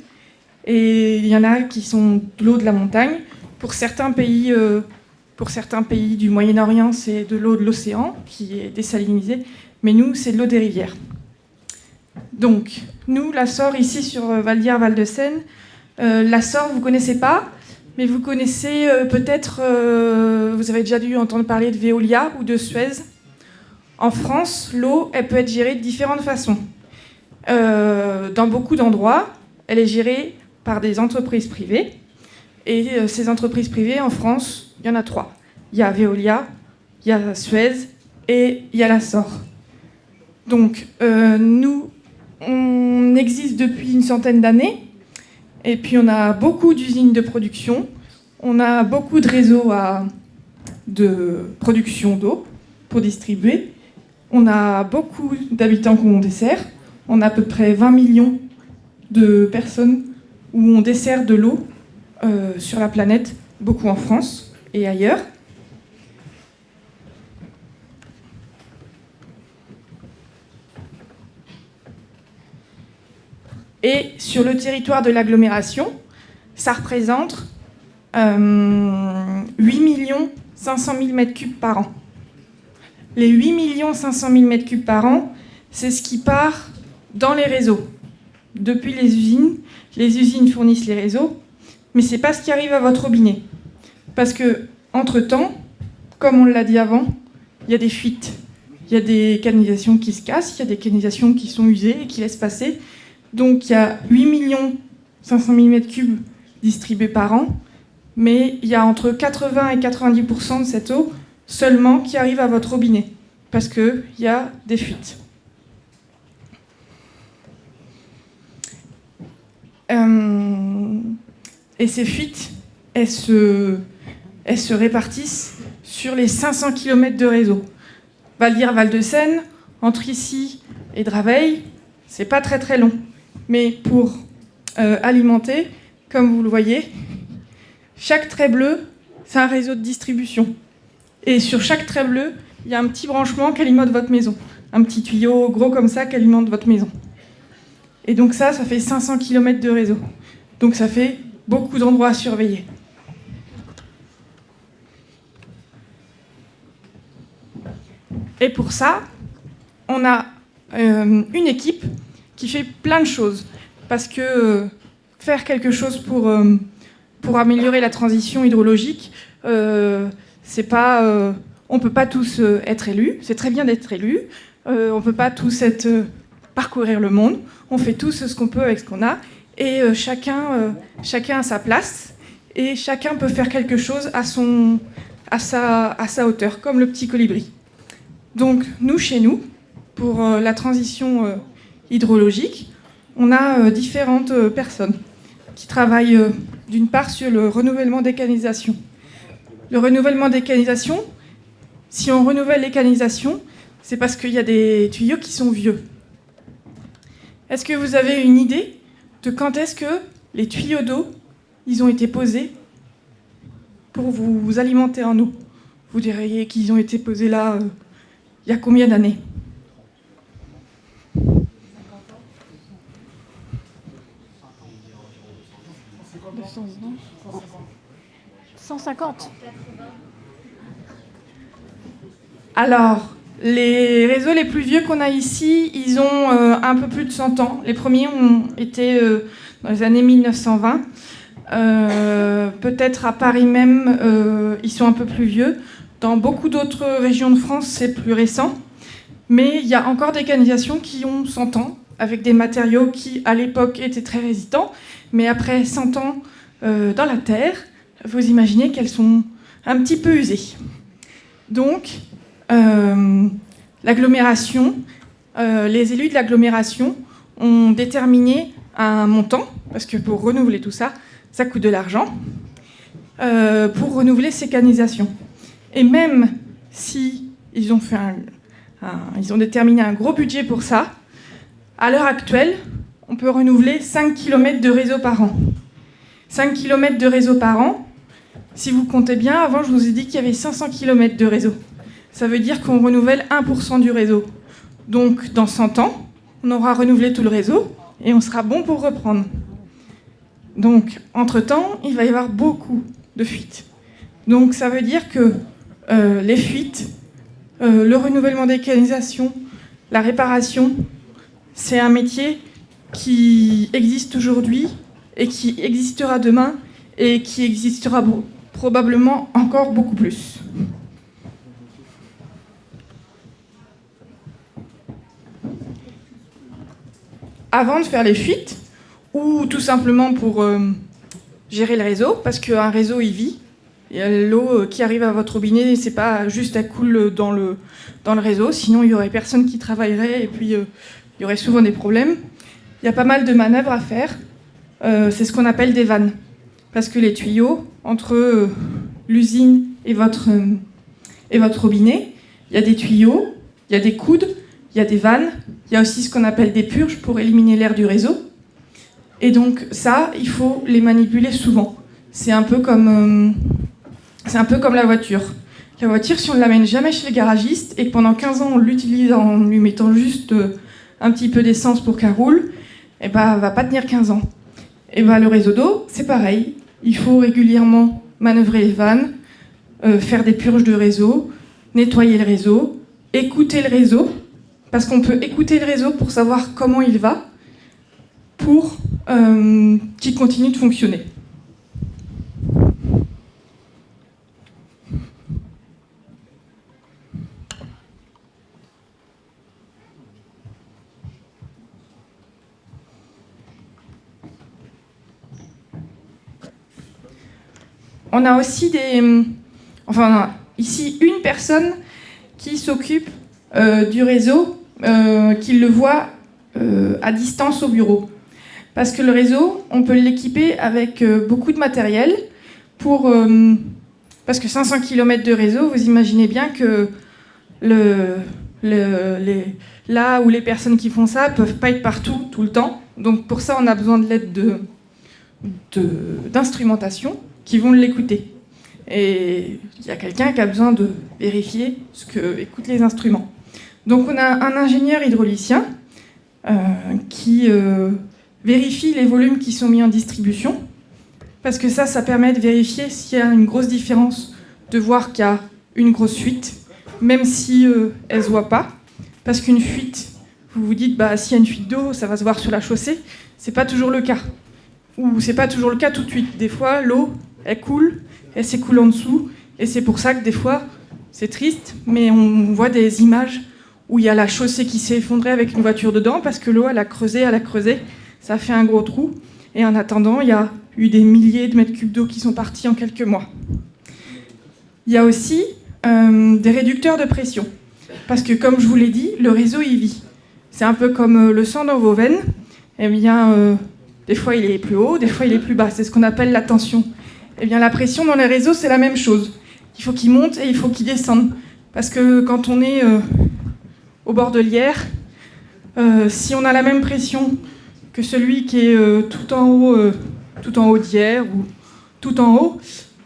Et il y en a qui sont de l'eau de la montagne. Pour certains pays du Moyen-Orient, c'est de l'eau de l'océan qui est désalinisée. Mais nous, c'est de l'eau des rivières. Donc, nous, la SOR, ici, sur Valdière-Val-de-Seine, la SOR, vous ne connaissez pas, mais vous connaissez peut-être, vous avez déjà dû entendre parler de Veolia ou de Suez. En France, l'eau, elle peut être gérée de différentes façons. Dans beaucoup d'endroits, elle est gérée par des entreprises privées. Et ces entreprises privées, en France, il y en a 3. Il y a Veolia, il y a Suez et il y a la SOR. Donc, nous, on existe depuis une centaine d'années. Et puis, on a beaucoup d'usines de production. On a beaucoup de réseaux de production d'eau pour distribuer. On a beaucoup d'habitants qu'on dessert. On a à peu près 20 millions de personnes où on dessert de l'eau sur la planète, beaucoup en France et ailleurs. Et sur le territoire de l'agglomération, ça représente 8 500 000 m3 par an. Les 8 500 000 m3 par an, c'est ce qui part dans les réseaux. Depuis les usines fournissent les réseaux, mais ce n'est pas ce qui arrive à votre robinet. Parce que, entre-temps, comme on l'a dit avant, il y a des fuites. Il y a des canalisations qui se cassent, il y a des canalisations qui sont usées et qui laissent passer. Donc il y a 8 500 000 m3 distribués par an, mais il y a entre 80 et 90% de cette eau seulement qui arrive à votre robinet, parce qu'il y a des fuites. Et ces fuites, elles se répartissent sur les 500 km de réseau. Valdière-Val-de-Seine, entre ici et Draveil, c'est pas très très long. Mais pour alimenter, comme vous le voyez, chaque trait bleu, c'est un réseau de distribution. Et sur chaque trait bleu, il y a un petit branchement qui alimente votre maison. Un petit tuyau gros comme ça qui alimente votre maison. Et donc ça fait 500 km de réseau. Donc ça fait beaucoup d'endroits à surveiller. Et pour ça, on a une équipe qui fait plein de choses. Parce que faire quelque chose pour améliorer la transition hydrologique, c'est pas, on ne peut pas tous être élus. C'est très bien d'être élus. On ne peut pas tous parcourir le monde. On fait tous ce qu'on peut avec ce qu'on a. Et chacun a sa place. Et chacun peut faire quelque chose à sa hauteur, comme le petit colibri. Donc, nous, chez nous, pour la transition hydrologique, on a différentes personnes qui travaillent d'une part sur le renouvellement des canalisations. le renouvellement des canalisations, si on renouvelle les canalisations, c'est parce qu'il y a des tuyaux qui sont vieux. Est-ce que vous avez une idée de quand est-ce que les tuyaux d'eau, ils ont été posés pour vous alimenter en eau? Vous diriez qu'ils ont été posés là il y a combien d'années? 150. Alors, les réseaux les plus vieux qu'on a ici, ils ont un peu plus de 100 ans. Les premiers ont été dans les années 1920. Peut-être à Paris même, ils sont un peu plus vieux. Dans beaucoup d'autres régions de France, c'est plus récent. Mais il y a encore des canalisations qui ont 100 ans, avec des matériaux qui, à l'époque, étaient très résistants. Mais après 100 ans dans la terre, vous imaginez qu'elles sont un petit peu usées. Donc, l'agglomération, les élus de l'agglomération ont déterminé un montant, parce que pour renouveler tout ça, ça coûte de l'argent, pour renouveler ces canalisations. Et même si ils ont déterminé un gros budget pour ça, à l'heure actuelle, on peut renouveler 5 km de réseau par an. 5 km de réseau par an, si vous comptez bien, avant je vous ai dit qu'il y avait 500 km de réseau. Ça veut dire qu'on renouvelle 1% du réseau. Donc dans 100 ans, on aura renouvelé tout le réseau et on sera bon pour reprendre. Donc entre-temps, il va y avoir beaucoup de fuites. Donc ça veut dire que les fuites, le renouvellement des canalisations, la réparation, c'est un métier qui existe aujourd'hui et qui existera demain et qui existera probablement encore beaucoup plus. Avant de faire les fuites, ou tout simplement pour gérer le réseau, parce qu'un réseau, il vit. Et l'eau qui arrive à votre robinet, c'est pas juste elle coule dans le réseau, sinon il y aurait personne qui travaillerait et puis il y aurait souvent des problèmes. Il y a pas mal de manœuvres à faire. C'est ce qu'on appelle des vannes. Parce que les tuyaux, entre l'usine et votre robinet, il y a des tuyaux, il y a des coudes, il y a des vannes, il y a aussi ce qu'on appelle des purges pour éliminer l'air du réseau. Et donc ça, il faut les manipuler souvent. C'est un peu comme la voiture. La voiture, si on ne l'amène jamais chez le garagiste et que pendant 15 ans on l'utilise en lui mettant juste un petit peu d'essence pour qu'elle roule, eh ben, elle ne va pas tenir 15 ans. Et ben, le réseau d'eau, c'est pareil. Il faut régulièrement manœuvrer les vannes, faire des purges de réseau, nettoyer le réseau, écouter le réseau, parce qu'on peut écouter le réseau pour savoir comment il va, pour qu'il continue de fonctionner. On a aussi ici une personne qui s'occupe du réseau, qui le voit à distance au bureau. Parce que le réseau, on peut l'équiper avec beaucoup de matériel parce que 500 km de réseau, vous imaginez bien que là où les personnes qui font ça ne peuvent pas être partout, tout le temps. Donc pour ça, on a besoin de l'aide d'instrumentation qui vont l'écouter. Et il y a quelqu'un qui a besoin de vérifier ce que écoutent les instruments. Donc on a un ingénieur hydraulicien qui vérifie les volumes qui sont mis en distribution, parce que ça permet de vérifier s'il y a une grosse différence, de voir qu'il y a une grosse fuite, même si elle ne se voit pas. Parce qu'une fuite, vous vous dites, s'il y a une fuite d'eau, ça va se voir sur la chaussée. C'est pas toujours le cas. Ou c'est pas toujours le cas tout de suite. Des fois, l'eau, elle coule, elle s'écoule en dessous, et c'est pour ça que des fois, c'est triste, mais on voit des images où il y a la chaussée qui s'est effondrée avec une voiture dedans, parce que l'eau, elle a creusé, ça a fait un gros trou, et en attendant, il y a eu des milliers de mètres cubes d'eau qui sont partis en quelques mois. Il y a aussi des réducteurs de pression, parce que comme je vous l'ai dit, le réseau, il vit. C'est un peu comme le sang dans vos veines, eh bien, des fois il est plus haut, des fois il est plus bas, c'est ce qu'on appelle la tension. Eh bien, la pression dans les réseaux, c'est la même chose. il faut qu'il monte et il faut qu'il descende. Parce que quand on est au bord de l'Yerre, si on a la même pression que celui qui est tout en haut d'Yerre ou tout en haut,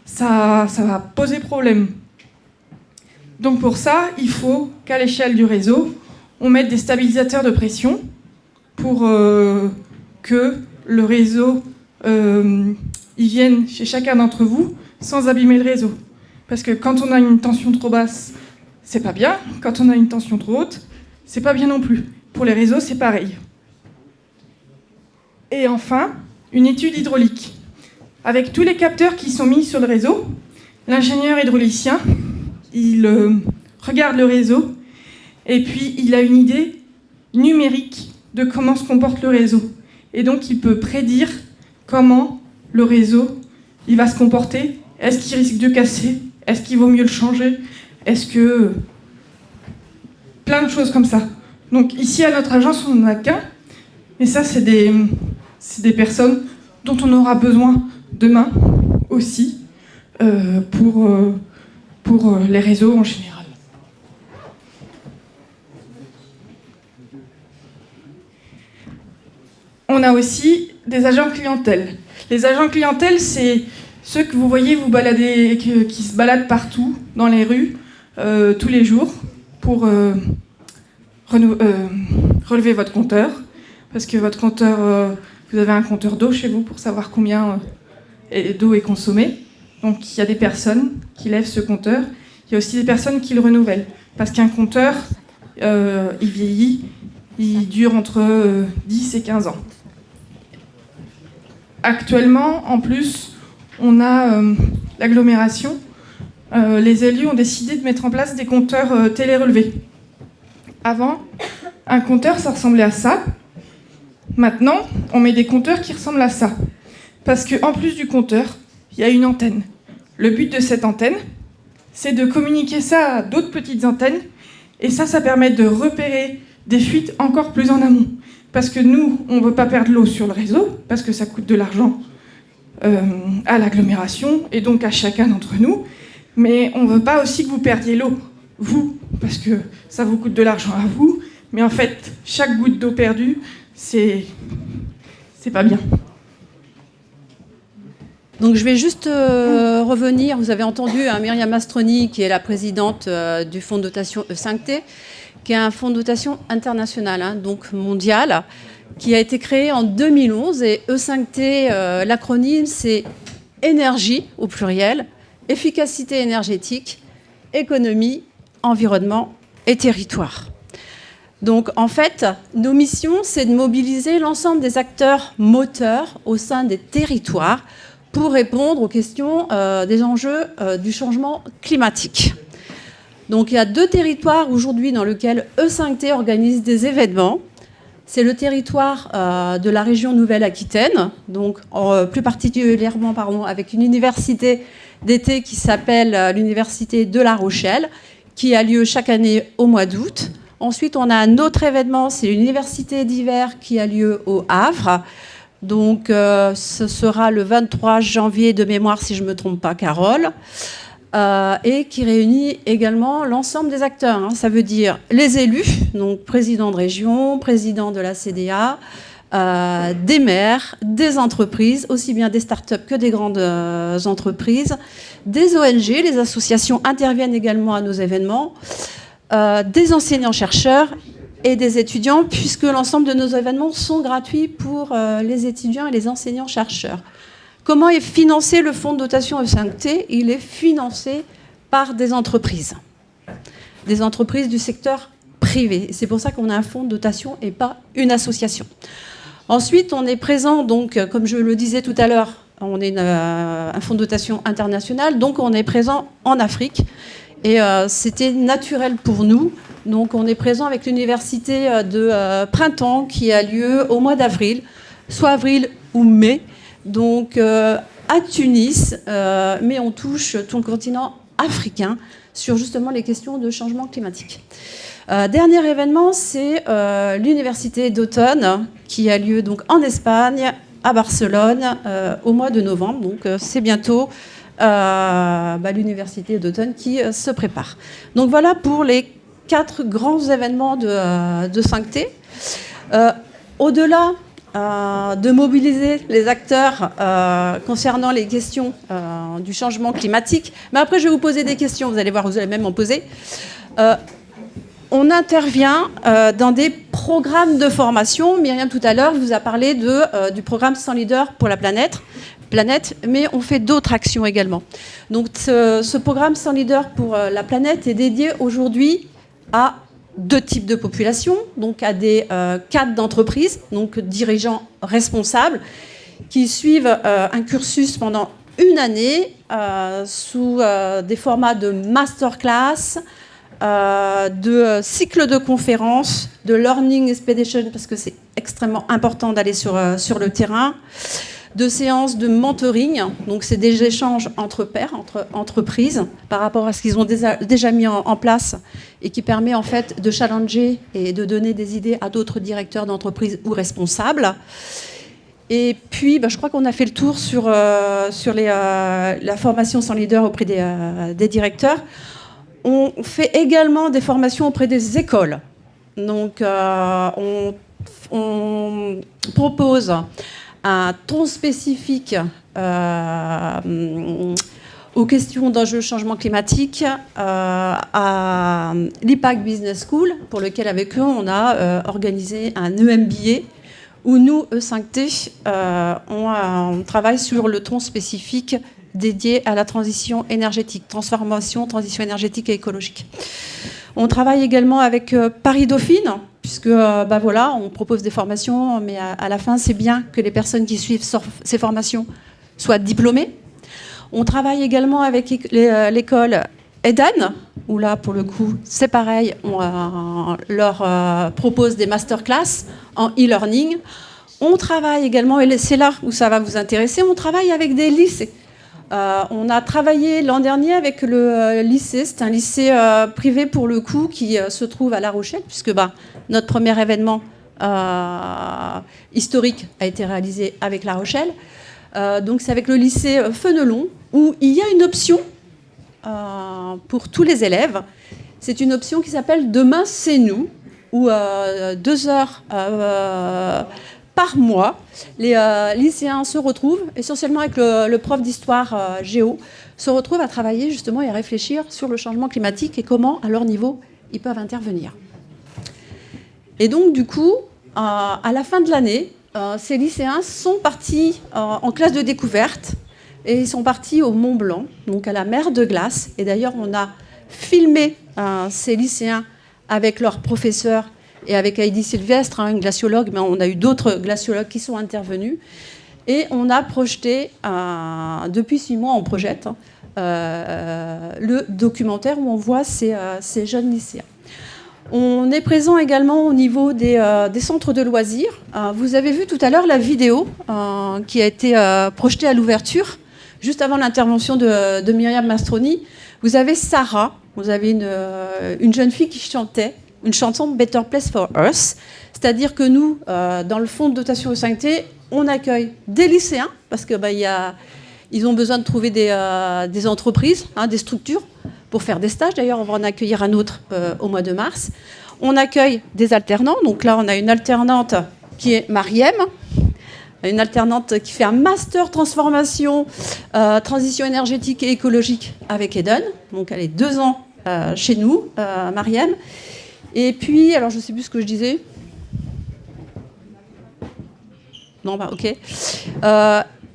ça va poser problème. Donc pour ça, il faut qu'à l'échelle du réseau, on mette des stabilisateurs de pression pour que le réseau il vienne chez chacun d'entre vous sans abîmer le réseau. Parce que quand on a une tension trop basse, c'est pas bien. Quand on a une tension trop haute, c'est pas bien non plus. Pour les réseaux, c'est pareil. Et enfin, une étude hydraulique. Avec tous les capteurs qui sont mis sur le réseau, l'ingénieur hydraulicien, il regarde le réseau et puis il a une idée numérique de comment se comporte le réseau. Et donc, il peut prédire comment le réseau il va se comporter. Est-ce qu'il risque de casser? Est-ce qu'il vaut mieux le changer? Est-ce que... Plein de choses comme ça. Donc ici, à notre agence, on n'en a qu'un. Et ça, c'est des personnes dont on aura besoin demain aussi pour les réseaux en général. On a aussi des agents clientèle. Les agents clientèle, c'est ceux que vous voyez vous balader, qui se baladent partout dans les rues tous les jours pour relever votre compteur. Parce que votre compteur, vous avez un compteur d'eau chez vous pour savoir combien d'eau est consommée. Donc il y a des personnes qui lèvent ce compteur. Il y a aussi des personnes qui le renouvellent. Parce qu'un compteur, il vieillit, il dure entre 10 et 15 ans. Actuellement, en plus, on a l'agglomération. Les élus ont décidé de mettre en place des compteurs télérelevés. Avant, un compteur, ça ressemblait à ça. Maintenant, on met des compteurs qui ressemblent à ça. Parce qu'en plus du compteur, il y a une antenne. Le but de cette antenne, c'est de communiquer ça à d'autres petites antennes. Et ça permet de repérer des fuites encore plus en amont. Parce que nous, on ne veut pas perdre l'eau sur le réseau, parce que ça coûte de l'argent à l'agglomération, et donc à chacun d'entre nous. Mais on ne veut pas aussi que vous perdiez l'eau, vous, parce que ça vous coûte de l'argent à vous. Mais en fait, chaque goutte d'eau perdue, c'est pas bien. Donc je vais juste revenir. Vous avez entendu Myriam Mastroni, qui est la présidente du fonds de dotation E5T, qui est un fonds de dotation international, donc mondial, qui a été créé en 2011. Et E5T, l'acronyme, c'est énergie au pluriel, efficacité énergétique, économie, environnement et territoire. Donc en fait, nos missions, c'est de mobiliser l'ensemble des acteurs moteurs au sein des territoires pour répondre aux questions des enjeux du changement climatique. Donc il y a 2 territoires aujourd'hui dans lesquels E5T organise des événements. C'est le territoire de la région Nouvelle-Aquitaine, donc plus particulièrement avec une université d'été qui s'appelle l'Université de La Rochelle, qui a lieu chaque année au mois d'août. Ensuite, on a un autre événement, c'est l'université d'hiver qui a lieu au Havre. Donc, ce sera le 23 janvier de mémoire, si je ne me trompe pas, Carole, et qui réunit également l'ensemble des acteurs. Hein. Ça veut dire les élus, donc président de région, président de la CDA, des maires, des entreprises, aussi bien des start-up que des grandes entreprises, des ONG, les associations interviennent également à nos événements, des enseignants-chercheurs et des étudiants, puisque l'ensemble de nos événements sont gratuits pour les étudiants et les enseignants-chercheurs. Comment est financé le fonds de dotation E5T? Il est financé par des entreprises du secteur privé. C'est pour ça qu'on a un fonds de dotation et pas une association. Ensuite, on est présent, donc, comme je le disais tout à l'heure, on est un fonds de dotation international, donc on est présent en Afrique. Et c'était naturel pour nous. Donc on est présent avec l'université de Printemps qui a lieu au mois d'avril, soit avril ou mai. Donc à Tunis, mais on touche tout le continent africain sur justement les questions de changement climatique. Dernier événement, c'est l'université d'automne qui a lieu donc en Espagne, à Barcelone, au mois de novembre. Donc c'est bientôt l'université d'automne qui se prépare. Donc voilà pour les 4 grands événements de 5T. Au-delà de mobiliser les acteurs concernant les questions du changement climatique, mais après je vais vous poser des questions, vous allez voir, vous allez même en poser. On intervient dans des programmes de formation. Myriam, tout à l'heure, vous a parlé du programme 100 leaders pour la planète, mais on fait d'autres actions également. Donc, ce programme 100 leaders pour la planète est dédié aujourd'hui à 2 types de populations, donc à des cadres d'entreprise, donc dirigeants responsables, qui suivent un cursus pendant une année sous des formats de masterclass, de cycles de conférences, de learning expedition, parce que c'est extrêmement important d'aller sur le terrain, de séances de mentoring, donc c'est des échanges entre pairs, entre entreprises, par rapport à ce qu'ils ont déjà mis en place et qui permet en fait de challenger et de donner des idées à d'autres directeurs d'entreprise ou responsables. Et puis, je crois qu'on a fait le tour sur la formation 100 leaders auprès des directeurs. On fait également des formations auprès des écoles. Donc, on propose un ton spécifique aux questions d'enjeux changement climatique à l'IPAC Business School, pour lequel, avec eux, on a organisé un EMBA où nous, E5T, on travaille sur le ton spécifique dédié à la transition énergétique, transition énergétique et écologique. On travaille également avec Paris Dauphine, puisque on propose des formations, mais à la fin, c'est bien que les personnes qui suivent ces formations soient diplômées. On travaille également avec l'école Eden, où là, pour le coup, c'est pareil, on leur propose des masterclass en e-learning. On travaille également, et c'est là où ça va vous intéresser, on travaille avec des lycées. On a travaillé l'an dernier avec le lycée, c'est un lycée privé pour le coup qui se trouve à La Rochelle, puisque notre premier événement historique a été réalisé avec La Rochelle. Donc c'est avec le lycée Fenelon, où il y a une option pour tous les élèves. C'est une option qui s'appelle Demain c'est nous, où 2 heures par mois, les lycéens se retrouvent, essentiellement avec le prof d'histoire géo, se retrouvent à travailler justement et à réfléchir sur le changement climatique et comment, à leur niveau, ils peuvent intervenir. Et donc, du coup, à la fin de l'année, ces lycéens sont partis en classe de découverte et ils sont partis au Mont Blanc, donc à la mer de glace. Et d'ailleurs, on a filmé ces lycéens avec leurs professeurs et avec Heidi Sylvestre, une glaciologue, mais on a eu d'autres glaciologues qui sont intervenus. Et on a projeté, depuis 6 mois, on projette le documentaire où on voit ces jeunes lycéens. On est présent également au niveau des centres de loisirs. Vous avez vu tout à l'heure la vidéo qui a été projetée à l'ouverture, juste avant l'intervention de Myriam Mastroni. Vous avez Sarah, vous avez une jeune fille qui chantait une chanson Better Place for Us, c'est-à-dire que nous, dans le fonds de dotation E5T, on accueille des lycéens, parce que ils ont besoin de trouver des entreprises, des structures, pour faire des stages. D'ailleurs, on va en accueillir un autre au mois de mars. On accueille des alternants. Donc là, on a une alternante qui est Mariem, une alternante qui fait un master transformation, transition énergétique et écologique avec Eden. Donc elle est 2 ans chez nous, Mariem. Et puis, alors je ne sais plus ce que je disais. Non, ok.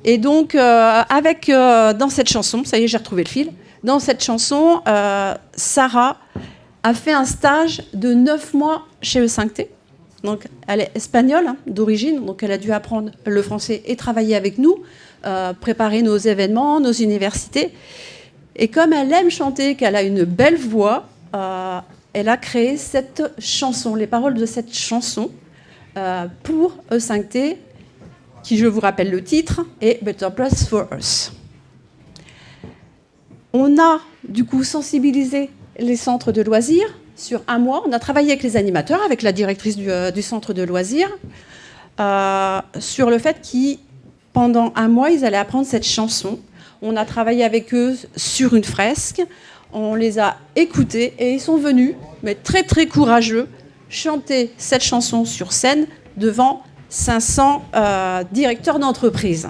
Et donc, dans cette chanson, ça y est, j'ai retrouvé le fil. Dans cette chanson, Sarah a fait un stage de 9 mois chez E5T. Donc, elle est espagnole d'origine, donc elle a dû apprendre le français et travailler avec nous, préparer nos événements, nos universités. Et comme elle aime chanter, qu'elle a une belle voix, elle a créé cette chanson, les paroles de cette chanson pour E5T, qui, je vous rappelle le titre, est Better Place for Us. On a du coup sensibilisé les centres de loisirs sur 1 mois. On a travaillé avec les animateurs, avec la directrice du centre de loisirs, sur le fait qu'ils, pendant 1 mois, ils allaient apprendre cette chanson. On a travaillé avec eux sur une fresque. On les a écoutés et ils sont venus, mais très très courageux, chanter cette chanson sur scène devant 500 directeurs d'entreprise.